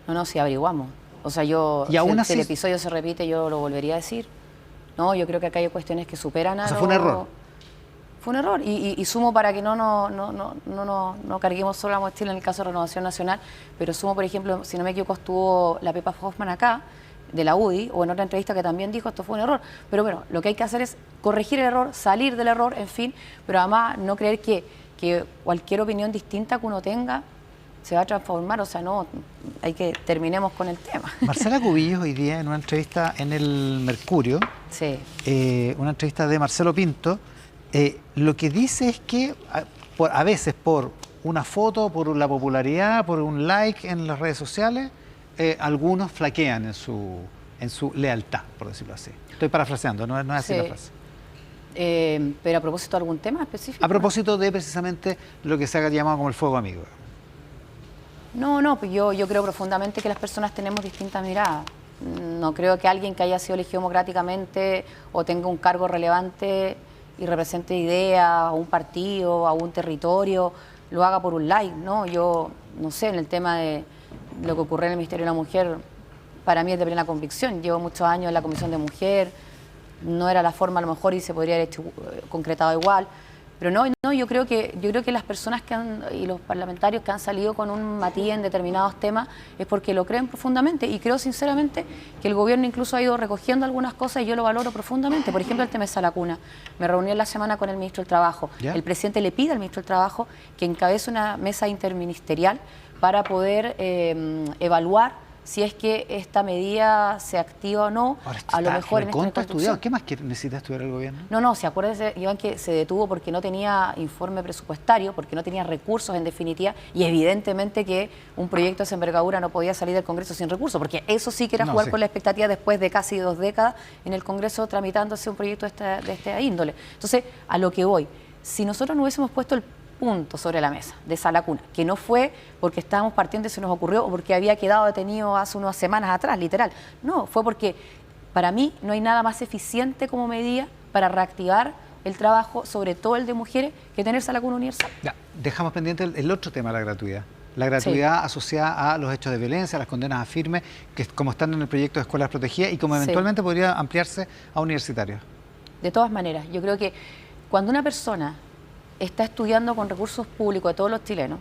No, sí averiguamos. O sea, si el episodio se repite, yo lo volvería a decir. No, yo creo que acá hay cuestiones que superan a... O sea, fue un error. Fue un error y sumo para que no carguemos solo la mochila en el caso de Renovación Nacional, pero sumo, por ejemplo, si no me equivoco, estuvo la Pepa Hoffman acá, de la UDI, o en otra entrevista que también dijo esto fue un error. Pero bueno, lo que hay que hacer es corregir el error, salir del error, en fin, pero además no creer que cualquier opinión distinta que uno tenga se va a transformar, o sea, no, hay que terminemos con el tema. Marcela Cubillos hoy día en una entrevista en el Mercurio, sí. Una entrevista de Marcelo Pinto, lo que dice es que a veces por una foto, por la popularidad, por un like en las redes sociales, algunos flaquean en su lealtad, por decirlo así. Estoy parafraseando, no es así la frase. Pero a propósito de algún tema específico. A propósito de precisamente lo que se ha llamado como el fuego amigo. No, pues yo creo profundamente que las personas tenemos distintas miradas. No creo que alguien que haya sido elegido democráticamente o tenga un cargo relevante y represente ideas, o un partido, o un territorio, lo haga por un like, ¿no? Yo, no sé, en el tema de lo que ocurre en el Ministerio de la Mujer, para mí es de plena convicción. Llevo muchos años en la Comisión de Mujer, no era la forma a lo mejor y se podría haber hecho concretado igual. Pero no, yo creo que las personas y los parlamentarios que han salido con un matiz en determinados temas es porque lo creen profundamente, y creo sinceramente que el gobierno incluso ha ido recogiendo algunas cosas y yo lo valoro profundamente. Por ejemplo, el tema de Salacuna. Me reuní en la semana con el ministro del Trabajo. ¿Ya? El presidente le pide al ministro del Trabajo que encabece una mesa interministerial para poder evaluar si es que esta medida se activa o no. Ahora, a lo mejor en esta estudiado. ¿Qué más necesita estudiar el gobierno? No, si acuérdense, Iván, que se detuvo porque no tenía informe presupuestario, porque no tenía recursos en definitiva, y evidentemente que un proyecto de esa envergadura no podía salir del Congreso sin recursos, porque eso sí que era jugar con la expectativa después de casi 2 décadas en el Congreso tramitándose un proyecto de esta índole. Entonces, a lo que voy, si nosotros no hubiésemos puesto el punto sobre la mesa de Salacuna, que no fue porque estábamos partiendo y se nos ocurrió o porque había quedado detenido hace unas semanas atrás, literal. No, fue porque para mí no hay nada más eficiente como medida para reactivar el trabajo, sobre todo el de mujeres, que tener Salacuna universal. Ya, dejamos pendiente el otro tema, la gratuidad. La gratuidad asociada a los hechos de violencia, a las condenas a firme, que como están en el proyecto de escuelas protegidas y como eventualmente podría ampliarse a universitarios. De todas maneras, yo creo que cuando una persona está estudiando con recursos públicos de todos los chilenos,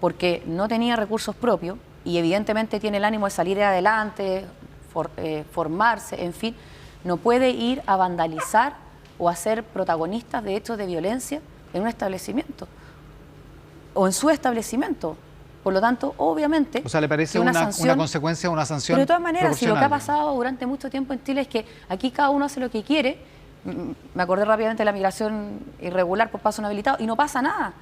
porque no tenía recursos propios y evidentemente tiene el ánimo de salir adelante, formarse, en fin, no puede ir a vandalizar o a ser protagonistas de hechos de violencia en un establecimiento o en su establecimiento. Por lo tanto, obviamente... O sea, ¿le parece una consecuencia, una sanción? Pero de todas maneras, si lo que ha pasado durante mucho tiempo en Chile es que aquí cada uno hace lo que quiere. Me acordé rápidamente de la migración irregular por paso no habilitado y no pasa nada.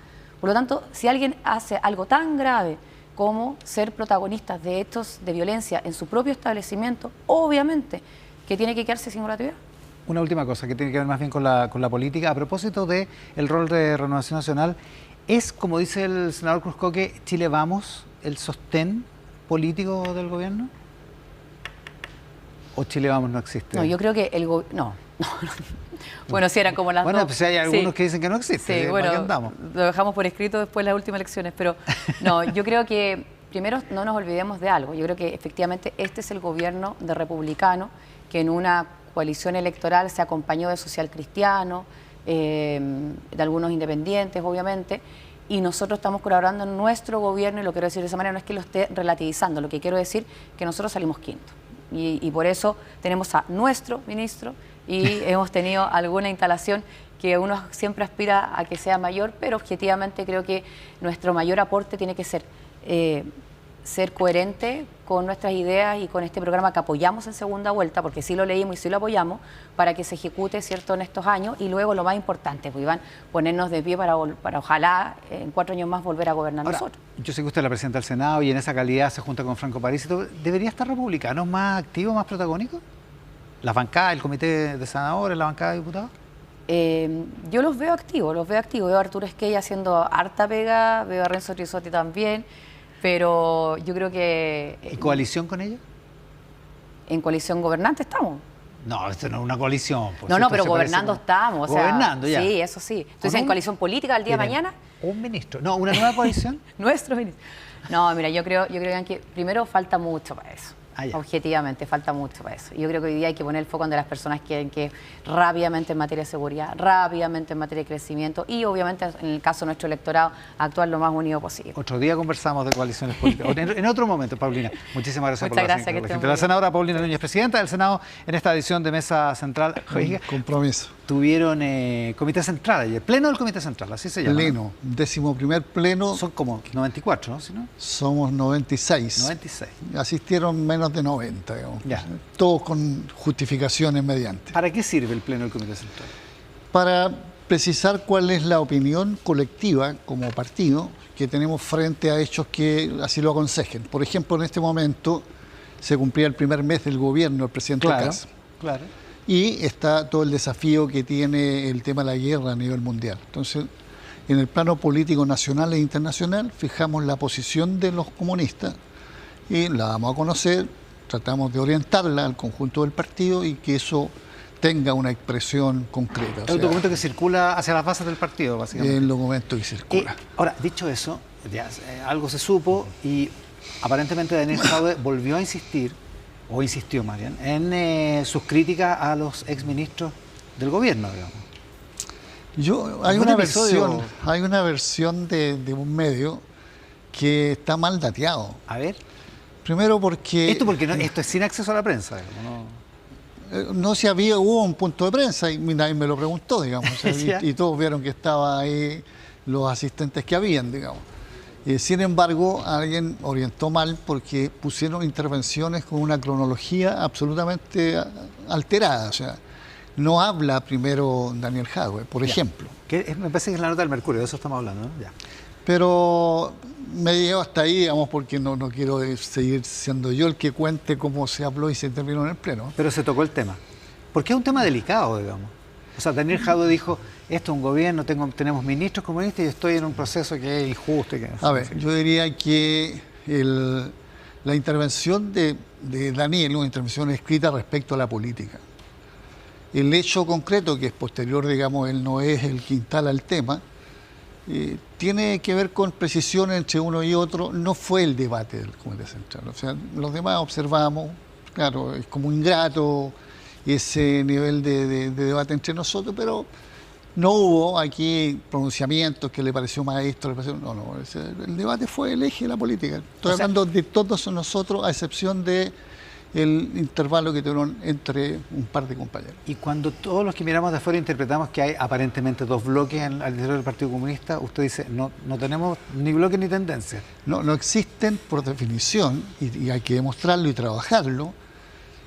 Por lo tanto, si alguien hace algo tan grave como ser protagonistas de hechos de violencia en su propio establecimiento, obviamente que tiene que quedarse sin gratuidad. Una última cosa que tiene que ver más bien con la política. A propósito del rol de Renovación Nacional, ¿es, como dice el senador Cruzcoque, Chile Vamos el sostén político del gobierno? ¿O Chile Vamos no existe? No, yo creo que el gobierno... No. Bueno, si eran como las Bueno, dos. pues hay algunos que dicen que no existe. Sí, bueno, lo dejamos por escrito después de las últimas elecciones, pero no, yo creo que primero no nos olvidemos de algo. Yo creo que efectivamente este es el gobierno de republicano que en una coalición electoral se acompañó de socialcristianos, de algunos independientes, obviamente, y nosotros estamos colaborando en nuestro gobierno, y lo quiero decir de esa manera, no es que lo esté relativizando, lo que quiero decir que nosotros salimos quinto. Y por eso tenemos a nuestro ministro y hemos tenido alguna instalación que uno siempre aspira a que sea mayor, pero objetivamente creo que nuestro mayor aporte tiene que ser coherente con nuestras ideas y con este programa que apoyamos en segunda vuelta, porque sí lo leímos y sí lo apoyamos, para que se ejecute, ¿cierto?, en estos años, y luego lo más importante, pues, Iván, ponernos de pie para ojalá en 4 años más volver a gobernar nosotros. Yo sé que usted es la presidenta del Senado y en esa calidad se junta con Franco París. ¿Debería estar republicanos más activos, más protagónicos? ¿Las bancadas, el comité de senadores, la bancada de diputados? Yo los veo activos. Veo a Arturo Esquella haciendo harta pega, veo a Renzo Trisotti también, pero yo creo que... ¿Y coalición con ellos? En coalición gobernante estamos. No, esto no es una coalición. No, pero gobernando estamos. Gobernando, ya. Sí, eso sí. Entonces, ¿en coalición política el día de mañana? ¿Un ministro? No, ¿una nueva coalición? Nuestro ministro. No, mira, yo creo que primero falta mucho para eso. objetivamente, falta mucho para eso. Yo creo que hoy día hay que poner el foco donde las personas quieren que rápidamente en materia de seguridad, rápidamente en materia de crecimiento y obviamente en el caso de nuestro electorado actuar lo más unido posible. Otro día conversamos de coaliciones políticas. En otro momento, Paulina. Muchísimas gracias por la gente. La senadora Paulina Núñez, presidenta del Senado, en esta edición de Mesa Central. Compromiso. Tuvieron Comité Central ayer, pleno del Comité Central, así se llama. Pleno, 11º pleno. Son como 94, ¿no? ¿Sí, no? Somos 96. 96. Asistieron menos de 90, digamos. Ya. Todos con justificaciones mediante. ¿Para qué sirve el pleno del Comité Central? Para precisar cuál es la opinión colectiva como partido que tenemos frente a hechos que así lo aconsejen. Por ejemplo, en este momento se cumplía el primer mes del gobierno del presidente Kast. Claro. Y está todo el desafío que tiene el tema de la guerra a nivel mundial. Entonces, en el plano político nacional e internacional, fijamos la posición de los comunistas y la damos a conocer, tratamos de orientarla al conjunto del partido y que eso tenga una expresión concreta. Es un documento que circula hacia las bases del partido, básicamente. Es el documento que circula. Ahora, dicho eso, ya, algo se supo y aparentemente Daniel Jadwe volvió a insistir, o insistió más bien, en sus críticas a los exministros del gobierno, digamos. Hay una versión de un medio que está mal dateado. A ver. Primero porque... Esto es sin acceso a la prensa, digamos, ¿no? No se hubo un punto de prensa y nadie me lo preguntó, digamos. Y todos vieron que estaban ahí los asistentes que habían, digamos. Sin embargo, alguien orientó mal porque pusieron intervenciones con una cronología absolutamente alterada. O sea, no habla primero Daniel Jadwe, por ejemplo. Me parece que es la nota del Mercurio, de eso estamos hablando, ¿no? Ya. Pero me llevo hasta ahí, digamos, porque no quiero seguir siendo yo el que cuente cómo se habló y se intervino en el Pleno. Pero se tocó el tema. Porque es un tema delicado, digamos. O sea, Daniel Jadwe dijo, esto es un gobierno, tenemos ministros comunistas y estoy en un proceso que es injusto. A ver, yo diría que la intervención de Daniel, una intervención escrita respecto a la política. El hecho concreto, que es posterior, digamos, él no es el que instala el tema, tiene que ver con precisión entre uno y otro, no fue el debate del Comité Central. O sea, los demás observamos, claro, es como ingrato ese nivel de debate entre nosotros, pero no hubo aquí pronunciamientos que le pareció maestro, el debate fue el eje de la política. Estoy hablando de todos nosotros, a excepción de el intervalo que tuvieron entre un par de compañeros. Y cuando todos los que miramos de afuera interpretamos que hay aparentemente dos bloques al interior del Partido Comunista, usted dice, no tenemos ni bloque ni tendencia. No existen por definición, y hay que demostrarlo y trabajarlo,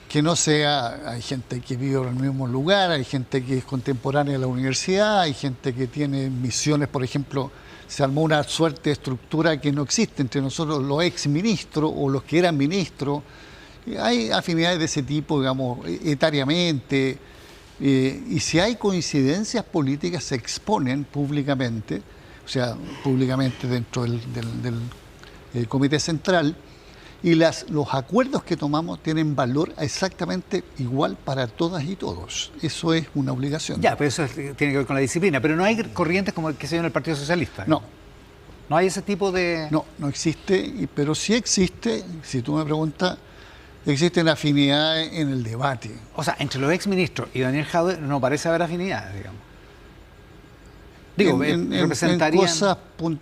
que no sea, hay gente que vive en el mismo lugar, hay gente que es contemporánea de la universidad, hay gente que tiene misiones, por ejemplo, se armó una suerte de estructura que no existe entre nosotros, los exministros o los que eran ministros. Hay afinidades de ese tipo, digamos, etariamente, y si hay coincidencias políticas se exponen públicamente, o sea, públicamente dentro del Comité Central, y los acuerdos que tomamos tienen valor exactamente igual para todas y todos. Eso es una obligación. Ya, pero eso tiene que ver con la disciplina, pero no hay corrientes como el que se dio en el Partido Socialista. No. ¿No hay ese tipo de...? No existe, pero sí existe, si tú me preguntas, existen afinidades en el debate. O sea, entre los exministros y Daniel Jadwe no parece haber afinidades, digamos. Representarían...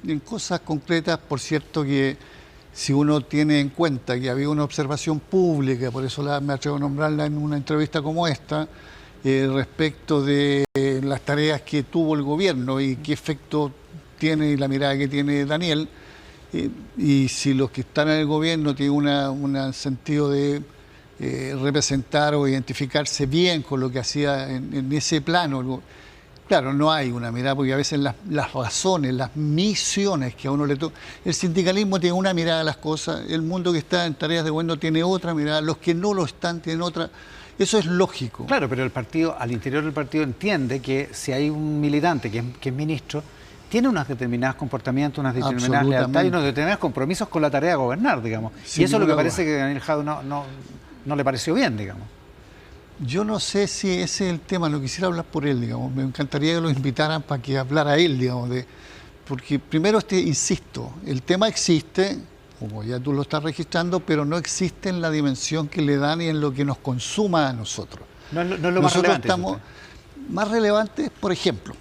En cosas concretas, por cierto, que si uno tiene en cuenta que había una observación pública, por eso me atrevo a nombrarla en una entrevista como esta, respecto de las tareas que tuvo el gobierno y qué efecto tiene y la mirada que tiene Daniel, y si los que están en el gobierno tienen un sentido de representar o identificarse bien con lo que hacía en ese plano. Claro, no hay una mirada, porque a veces las razones, las misiones que a uno le toca... El sindicalismo tiene una mirada a las cosas, el mundo que está en tareas de gobierno tiene otra mirada, los que no lo están tienen otra. Eso es lógico. Claro, pero el partido, al interior del partido, entiende que si hay un militante que es ministro, tiene unos determinados comportamientos, unas determinadas lealtades y unos determinados compromisos con la tarea de gobernar, digamos. Y eso es lo que parece que Daniel Jadwe no le pareció bien, digamos. Yo no sé si ese es el tema, no quisiera hablar por él, digamos. Me encantaría que lo invitaran para que hablara él, digamos. Porque primero, insisto, el tema existe, como ya tú lo estás registrando, pero no existe en la dimensión que le dan y en lo que nos consuma a nosotros. No es lo más relevante. Más relevante, por ejemplo,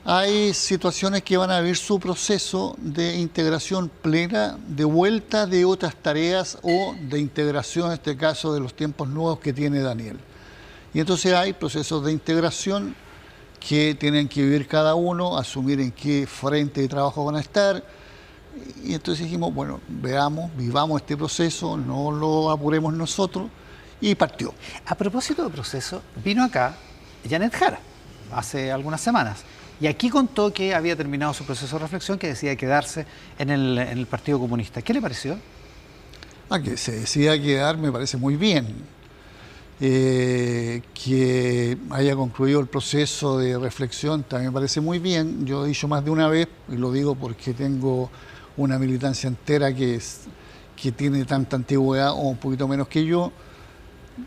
hay situaciones que van a vivir su proceso de integración plena, de vuelta de otras tareas o de integración, en este caso, de los tiempos nuevos que tiene Daniel. Y entonces hay procesos de integración que tienen que vivir cada uno, asumir en qué frente de trabajo van a estar. Y entonces dijimos, bueno, vivamos este proceso, no lo apuremos nosotros, y partió. A propósito del proceso, vino acá Janet Jara hace algunas semanas. Y aquí contó que había terminado su proceso de reflexión, que decía quedarse en el Partido Comunista. ¿Qué le pareció? Que se decida quedar me parece muy bien. Que haya concluido el proceso de reflexión también me parece muy bien. Yo he dicho más de una vez, y lo digo porque tengo una militancia entera que tiene tanta antigüedad o un poquito menos que yo.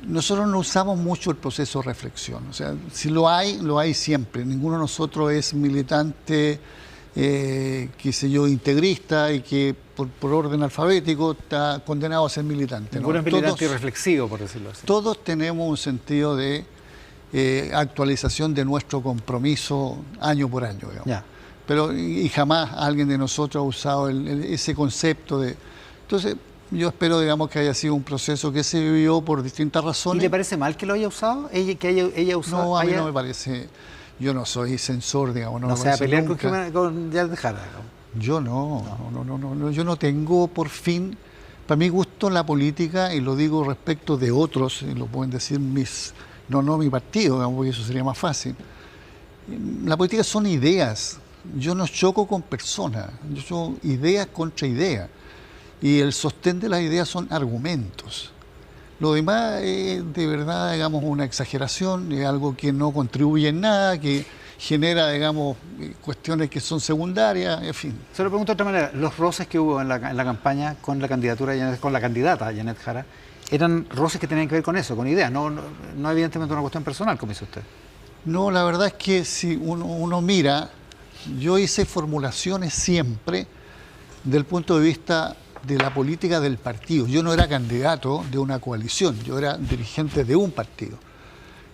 Nosotros no usamos mucho el proceso de reflexión. O sea, si lo hay siempre. Ninguno de nosotros es militante, integrista y que por orden alfabético está condenado a ser militante. Ninguno es militante y reflexivo, por decirlo así. Todos tenemos un sentido de actualización de nuestro compromiso año por año, digamos. Ya. Pero y jamás alguien de nosotros ha usado ese concepto de... Entonces, yo espero, digamos, que haya sido un proceso que se vivió por distintas razones. ¿Y le parece mal que lo haya usado? ¿Ella usado? No, a mí no me parece... Yo no soy censor, digamos. No se va a pelear con Janet Jara. Yo no. Yo no tengo por fin... Para mi gusto, la política, y lo digo respecto de otros, y lo pueden decir no mi partido, digamos, porque eso sería más fácil. La política son ideas. Yo no choco con personas. Yo choco ideas contra ideas. Y el sostén de las ideas son argumentos. Lo demás es de verdad, digamos, una exageración, es algo que no contribuye en nada, que genera, digamos, cuestiones que son secundarias, en fin. Se lo pregunto de otra manera, los roces que hubo en la campaña con la candidatura, con la candidata Janet Jara, ¿eran roces que tenían que ver con eso, con ideas? No evidentemente una cuestión personal, como dice usted. No, la verdad es que si uno mira, yo hice formulaciones siempre del punto de vista de la política del partido. Yo no era candidato de una coalición, yo era dirigente de un partido.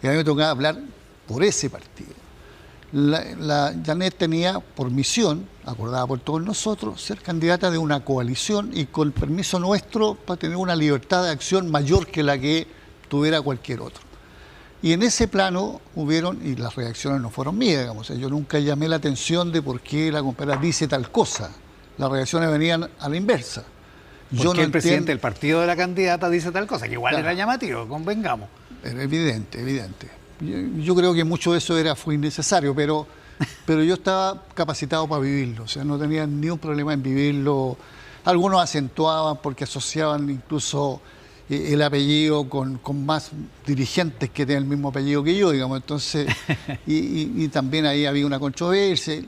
Y a mí me tocaba hablar por ese partido. La Janet tenía por misión, acordada por todos nosotros, ser candidata de una coalición y con permiso nuestro para tener una libertad de acción mayor que la que tuviera cualquier otro. Y en ese plano hubieron, y las reacciones no fueron mías, digamos, yo nunca llamé la atención de por qué la compañera dice tal cosa. Las reacciones venían a la inversa. ¿Por qué el presidente del partido de la candidata dice tal cosa? Que igual era llamativo, convengamos. Era evidente. Yo creo que mucho de eso fue innecesario, pero yo estaba capacitado para vivirlo. O sea, no tenía ni un problema en vivirlo. Algunos acentuaban porque asociaban incluso el apellido con más dirigentes que tienen el mismo apellido que yo, digamos. Entonces, y también ahí había una controversia.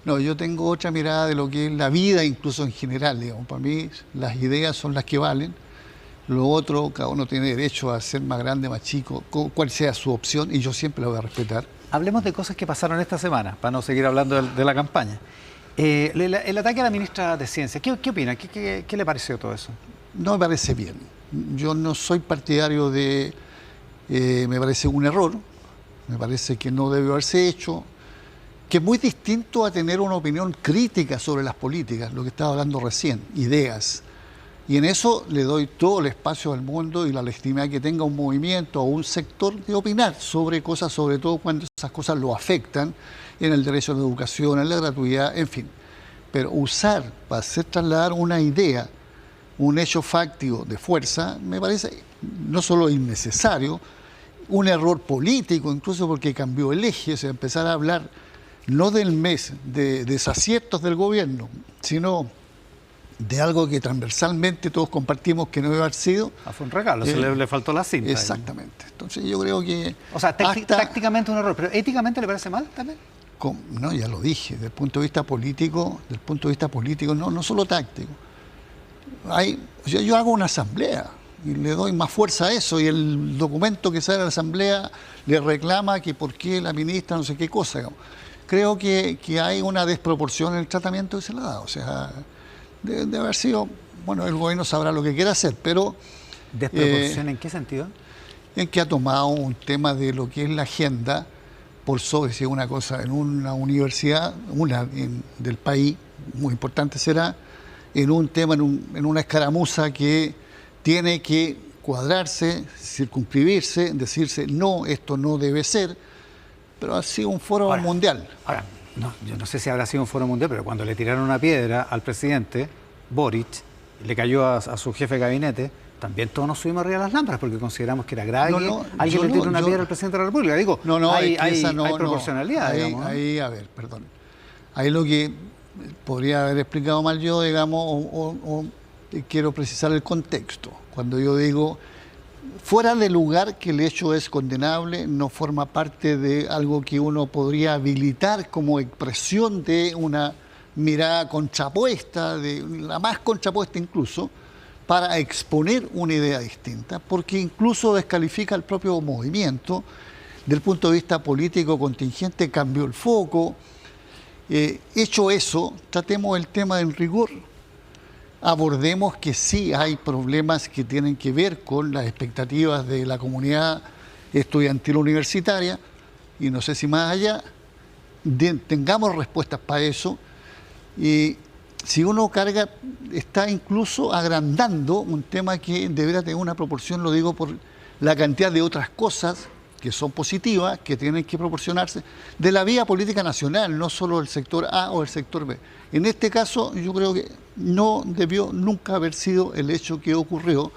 No, yo tengo otra mirada de lo que es la vida, incluso en general, digamos. Para mí las ideas son las que valen. Lo otro, cada uno tiene derecho a ser más grande, más chico, cual sea su opción, y yo siempre la voy a respetar. Hablemos de cosas que pasaron esta semana, para no seguir hablando de la campaña. El ataque a la ministra de Ciencia, ¿qué opina? ¿Qué le pareció todo eso? No me parece bien. Yo no soy partidario de... me parece un error, me parece que no debe haberse hecho, que es muy distinto a tener una opinión crítica sobre las políticas, lo que estaba hablando recién, ideas. Y en eso le doy todo el espacio del mundo y la legitimidad que tenga un movimiento o un sector de opinar sobre cosas, sobre todo cuando esas cosas lo afectan en el derecho a la educación, en la gratuidad, en fin. Pero usar para hacer trasladar una idea, un hecho fáctico de fuerza, me parece no solo innecesario, un error político, incluso porque cambió el eje, o sea, empezar a hablar no del mes de desaciertos del gobierno, sino de algo que transversalmente todos compartimos que no debe haber sido. Fue un regalo, le faltó la cinta. Exactamente. Entonces yo creo que... O sea, tácticamente un error, pero ¿éticamente le parece mal también? No, ya lo dije, desde el punto de vista político, no solo táctico. Yo hago una asamblea y le doy más fuerza a eso, y el documento que sale de la asamblea le reclama que por qué la ministra no sé qué cosa. Creo que hay una desproporción en el tratamiento que se le da. O sea, de haber sido, bueno, el gobierno sabrá lo que quiere hacer, pero... ¿Desproporción en qué sentido? En que ha tomado un tema de lo que es la agenda por sobre, si una cosa, en una universidad, del país, muy importante será, en un tema, en una escaramuza que tiene que cuadrarse, circunscribirse, decirse, no, esto no debe ser, pero ha sido un foro mundial. Ahora, no, yo no sé si habrá sido un foro mundial, pero cuando le tiraron una piedra al presidente, Boric, le cayó a su jefe de gabinete, también todos nos subimos arriba de las lámparas porque consideramos que era grave alguien le tire una piedra al presidente de la República. Digo, hay proporcionalidad. Digamos, a ver, perdón. Ahí lo que podría haber explicado mal yo, digamos, o quiero precisar el contexto. Cuando yo digo, fuera de lugar que el hecho es condenable, no forma parte de algo que uno podría habilitar como expresión de una mirada contrapuesta, de la más contrapuesta incluso, para exponer una idea distinta, porque incluso descalifica el propio movimiento, del punto de vista político contingente, cambió el foco. Hecho eso, tratemos el tema en rigor, abordemos que sí hay problemas que tienen que ver con las expectativas de la comunidad estudiantil universitaria, y no sé si más allá, tengamos respuestas para eso, y si uno carga, está incluso agrandando un tema que debería tener una proporción, lo digo por la cantidad de otras cosas que son positivas, que tienen que proporcionarse, de la vía política nacional, no solo el sector A o el sector B. En este caso, yo creo que no debió nunca haber sido el hecho que ocurrió,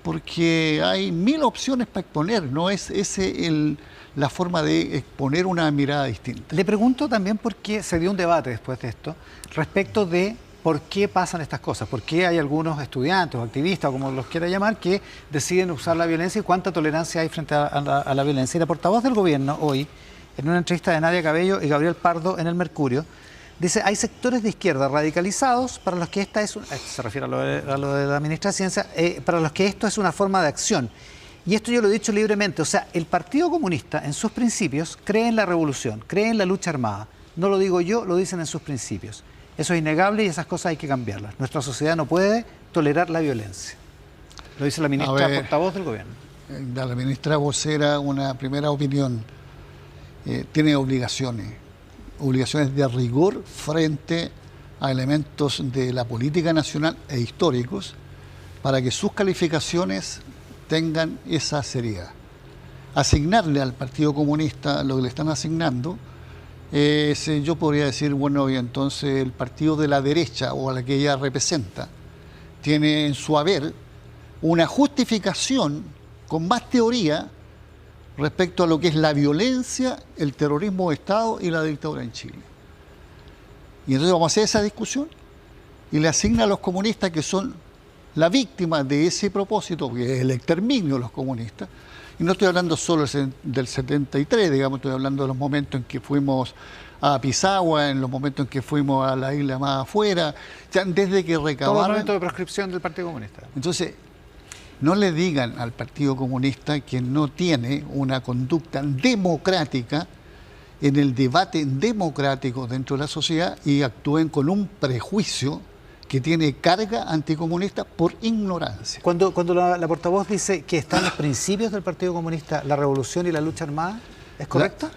porque hay 1000 opciones para exponer, no es ese la forma de exponer una mirada distinta. Le pregunto también por qué se dio un debate después de esto respecto de por qué pasan estas cosas, por qué hay algunos estudiantes o activistas, o como los quiera llamar, que deciden usar la violencia y cuánta tolerancia hay frente a la violencia. Y la portavoz del gobierno hoy, en una entrevista de Nadia Cabello y Gabriel Pardo en El Mercurio, dice, hay sectores de izquierda radicalizados para los que esta es, se refiere a lo de la ministra de Ciencia, para los que esto es una forma de acción. Y esto yo lo he dicho libremente, o sea, el Partido Comunista en sus principios cree en la revolución, cree en la lucha armada. No lo digo yo, lo dicen en sus principios. Eso es innegable y esas cosas hay que cambiarlas. Nuestra sociedad no puede tolerar la violencia. Lo dice la ministra portavoz del gobierno. La ministra vocera, una primera opinión, tiene obligaciones de rigor frente a elementos de la política nacional e históricos para que sus calificaciones tengan esa seriedad. Asignarle al Partido Comunista lo que le están asignando, yo podría decir, bueno, y entonces el partido de la derecha o a la que ella representa tiene en su haber una justificación con más teoría respecto a lo que es la violencia, el terrorismo de Estado y la dictadura en Chile. Y entonces vamos a hacer esa discusión y le asigna a los comunistas, que son la víctima de ese propósito, que es el exterminio de los comunistas. Y no estoy hablando solo del 73, digamos, estoy hablando de los momentos en que fuimos a Pisagua, en los momentos en que fuimos a la isla más afuera, ya desde que recabaron... Todo el momento de proscripción del Partido Comunista. Entonces, no le digan al Partido Comunista que no tiene una conducta democrática en el debate democrático dentro de la sociedad y actúen con un prejuicio que tiene carga anticomunista por ignorancia. Cuando la portavoz dice que están los principios del Partido Comunista, la revolución y la lucha armada, ¿es correcto?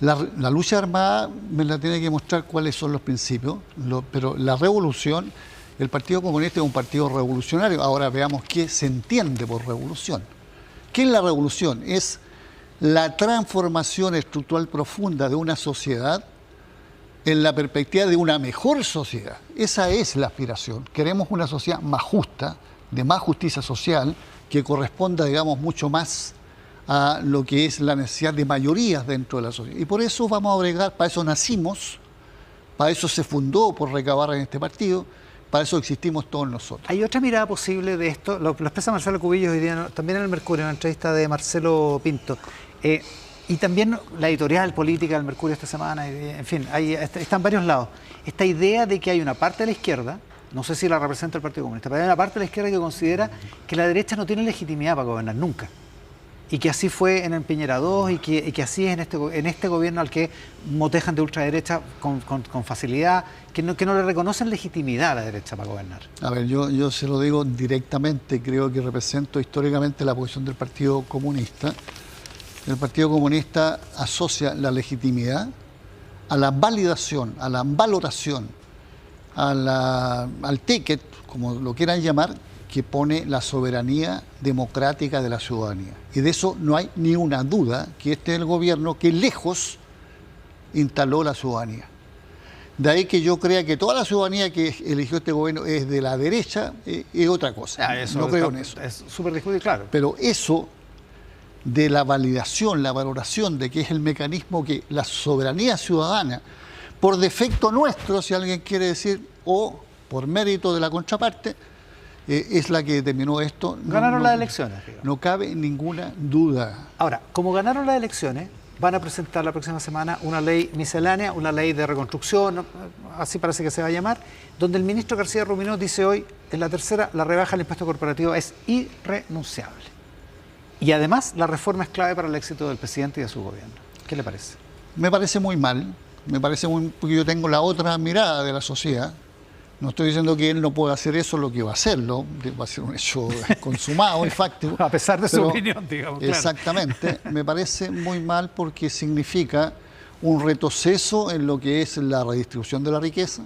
La lucha armada me la tiene que mostrar cuáles son los principios, pero la revolución, el Partido Comunista es un partido revolucionario. Ahora veamos qué se entiende por revolución. ¿Qué es la revolución? Es la transformación estructural profunda de una sociedad en la perspectiva de una mejor sociedad. Esa es la aspiración. Queremos una sociedad más justa, de más justicia social, que corresponda, digamos, mucho más a lo que es la necesidad de mayorías dentro de la sociedad. Y por eso vamos a bregar, para eso nacimos, para eso se fundó por recabar en este partido, para eso existimos todos nosotros. ¿Hay otra mirada posible de esto? Lo expresa Marcelo Cubillos hoy día, también en El Mercurio, en una entrevista de Marcelo Pinto. Y también la editorial política del Mercurio esta semana, en fin, está en varios lados. Esta idea de que hay una parte de la izquierda, no sé si la representa el Partido Comunista, pero hay una parte de la izquierda que considera que la derecha no tiene legitimidad para gobernar nunca. y que así fue en el Piñera 2 y que así es en este gobierno al que motejan de ultraderecha con facilidad, que no le reconocen legitimidad a la derecha para gobernar. A ver, yo se lo digo directamente, creo que represento históricamente la posición del Partido Comunista. El Partido Comunista asocia la legitimidad a la validación, a la valoración, al ticket, como lo quieran llamar, que pone la soberanía democrática de la ciudadanía. Y de eso no hay ni una duda, que este es el gobierno que lejos instaló la ciudadanía. De ahí que yo crea que toda la ciudadanía que eligió este gobierno es de la derecha, es otra cosa. No creo en eso. Es súper discutible, claro. Pero eso de la validación, la valoración de que es el mecanismo que la soberanía ciudadana, por defecto nuestro, si alguien quiere decir, o por mérito de la contraparte, es la que determinó esto. Ganaron las elecciones. Digamos. No cabe ninguna duda. Ahora, como ganaron las elecciones, van a presentar la próxima semana una ley miscelánea, una ley de reconstrucción, así parece que se va a llamar, donde el ministro García Ruminot dice hoy, en la tercera, la rebaja del impuesto corporativo es irrenunciable. Y además, la reforma es clave para el éxito del presidente y de su gobierno. ¿Qué le parece? Me parece muy mal, porque yo tengo la otra mirada de la sociedad. No estoy diciendo que él no pueda hacer eso, lo que va a hacerlo, va a ser un hecho consumado y fáctico. A pesar de su opinión, digamos. Claro. Exactamente, me parece muy mal porque significa un retroceso en lo que es la redistribución de la riqueza,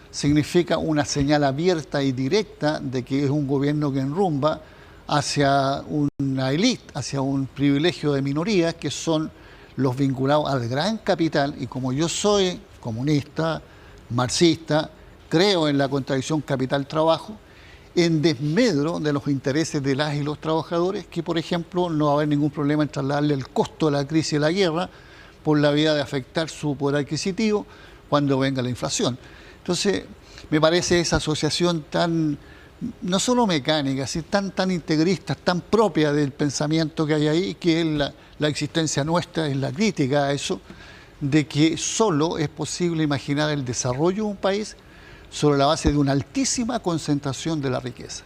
significa una señal abierta y directa de que es un gobierno que enrumba hacia una élite, hacia un privilegio de minorías que son los vinculados al gran capital, y como yo soy comunista, marxista, creo en la contradicción capital-trabajo, en desmedro de los intereses de las y los trabajadores, que por ejemplo no va a haber ningún problema en trasladarle el costo de la crisis y la guerra por la vía de afectar su poder adquisitivo cuando venga la inflación. Entonces, me parece esa asociación tan, no solo mecánica, sino tan integrista, tan propia del pensamiento que hay ahí, que es la existencia nuestra, es la crítica a eso, de que solo es posible imaginar el desarrollo de un país sobre la base de una altísima concentración de la riqueza.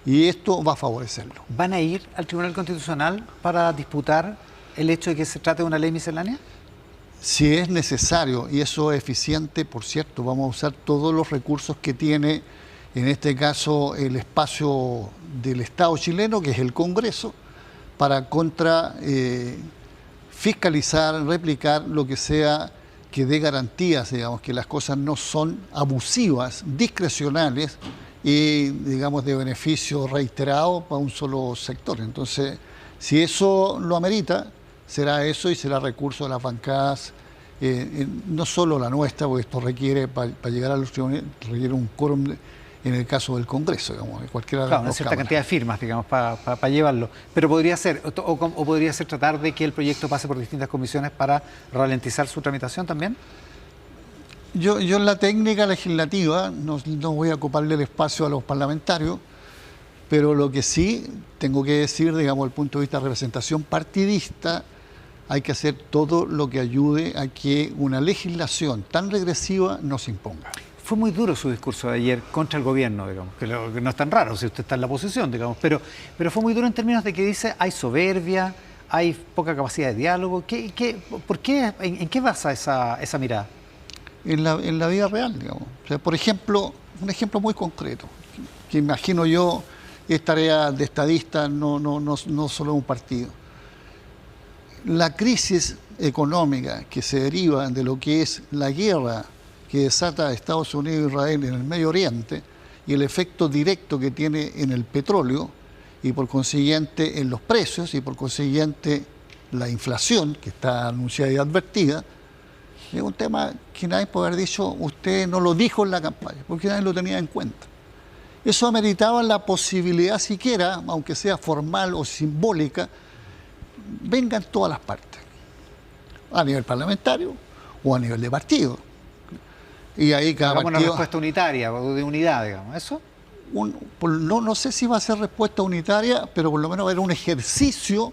Y esto va a favorecerlo. ¿Van a ir al Tribunal Constitucional para disputar el hecho de que se trate de una ley miscelánea? Si es necesario, y eso es eficiente, por cierto, vamos a usar todos los recursos que tiene, en este caso, el espacio del Estado chileno, que es el Congreso, para fiscalizar, replicar lo que sea que dé garantías, digamos, que las cosas no son abusivas, discrecionales y, digamos, de beneficio reiterado para un solo sector. Entonces, si eso lo amerita, será eso y será recurso de las bancadas, no solo la nuestra, porque esto requiere, para llegar a los tribunales, requiere un quórum en el caso del Congreso, digamos, de cualquiera de las dos una cierta cámaras. cantidad de firmas, digamos, para llevarlo. Pero podría ser, o podría ser tratar de que el proyecto pase por distintas comisiones para ralentizar su tramitación también. Yo en la técnica legislativa no voy a ocuparle el espacio a los parlamentarios, pero lo que sí tengo que decir, digamos, desde el punto de vista de representación partidista, hay que hacer todo lo que ayude a que una legislación tan regresiva no se imponga. Fue muy duro su discurso de ayer contra el gobierno, digamos, que no es tan raro si usted está en la oposición, digamos, pero fue muy duro en términos de que dice hay soberbia, hay poca capacidad de diálogo. ¿Por qué? ¿En qué basa esa mirada? En la vida real, digamos. O sea, por ejemplo, un ejemplo muy concreto, que imagino yo es tarea de estadista, no solo de un partido. La crisis económica que se deriva de lo que es la guerra que desata Estados Unidos e Israel en el Medio Oriente y el efecto directo que tiene en el petróleo y por consiguiente en los precios y por consiguiente la inflación que está anunciada y advertida, es un tema que nadie puede haber dicho, usted no lo dijo en la campaña, porque nadie lo tenía en cuenta. Eso ameritaba la posibilidad siquiera, aunque sea formal o simbólica, vengan todas las partes, a nivel parlamentario o a nivel de partido. Y ahí cada partido... una respuesta unitaria o de unidad, digamos, ¿eso? No sé si va a ser respuesta unitaria, pero por lo menos va a haber un ejercicio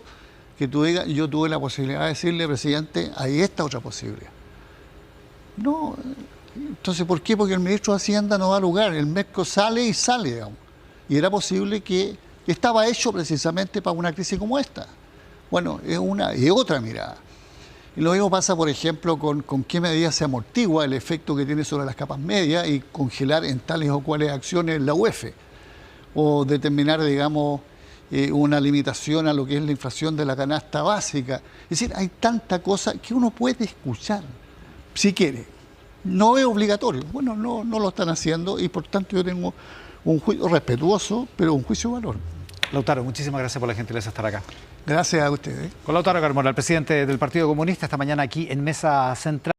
que tú digas, yo tuve la posibilidad de decirle, presidente, hay esta otra posibilidad. No, entonces, ¿por qué? Porque el ministro de Hacienda no da lugar, el MESCO sale y sale, digamos. Y era posible que estaba hecho precisamente para una crisis como esta, Bueno, es otra mirada. Y lo mismo pasa, por ejemplo, con qué medida se amortigua el efecto que tiene sobre las capas medias y congelar en tales o cuales acciones la UEF. O determinar, digamos, una limitación a lo que es la inflación de la canasta básica. Es decir, hay tanta cosa que uno puede escuchar, si quiere. No es obligatorio. Bueno, no lo están haciendo y por tanto yo tengo un juicio respetuoso, pero un juicio de valor. Lautaro, muchísimas gracias por la gentileza de estar acá. Gracias a ustedes. Con Lautaro Carmona, el presidente del Partido Comunista, esta mañana aquí en Mesa Central.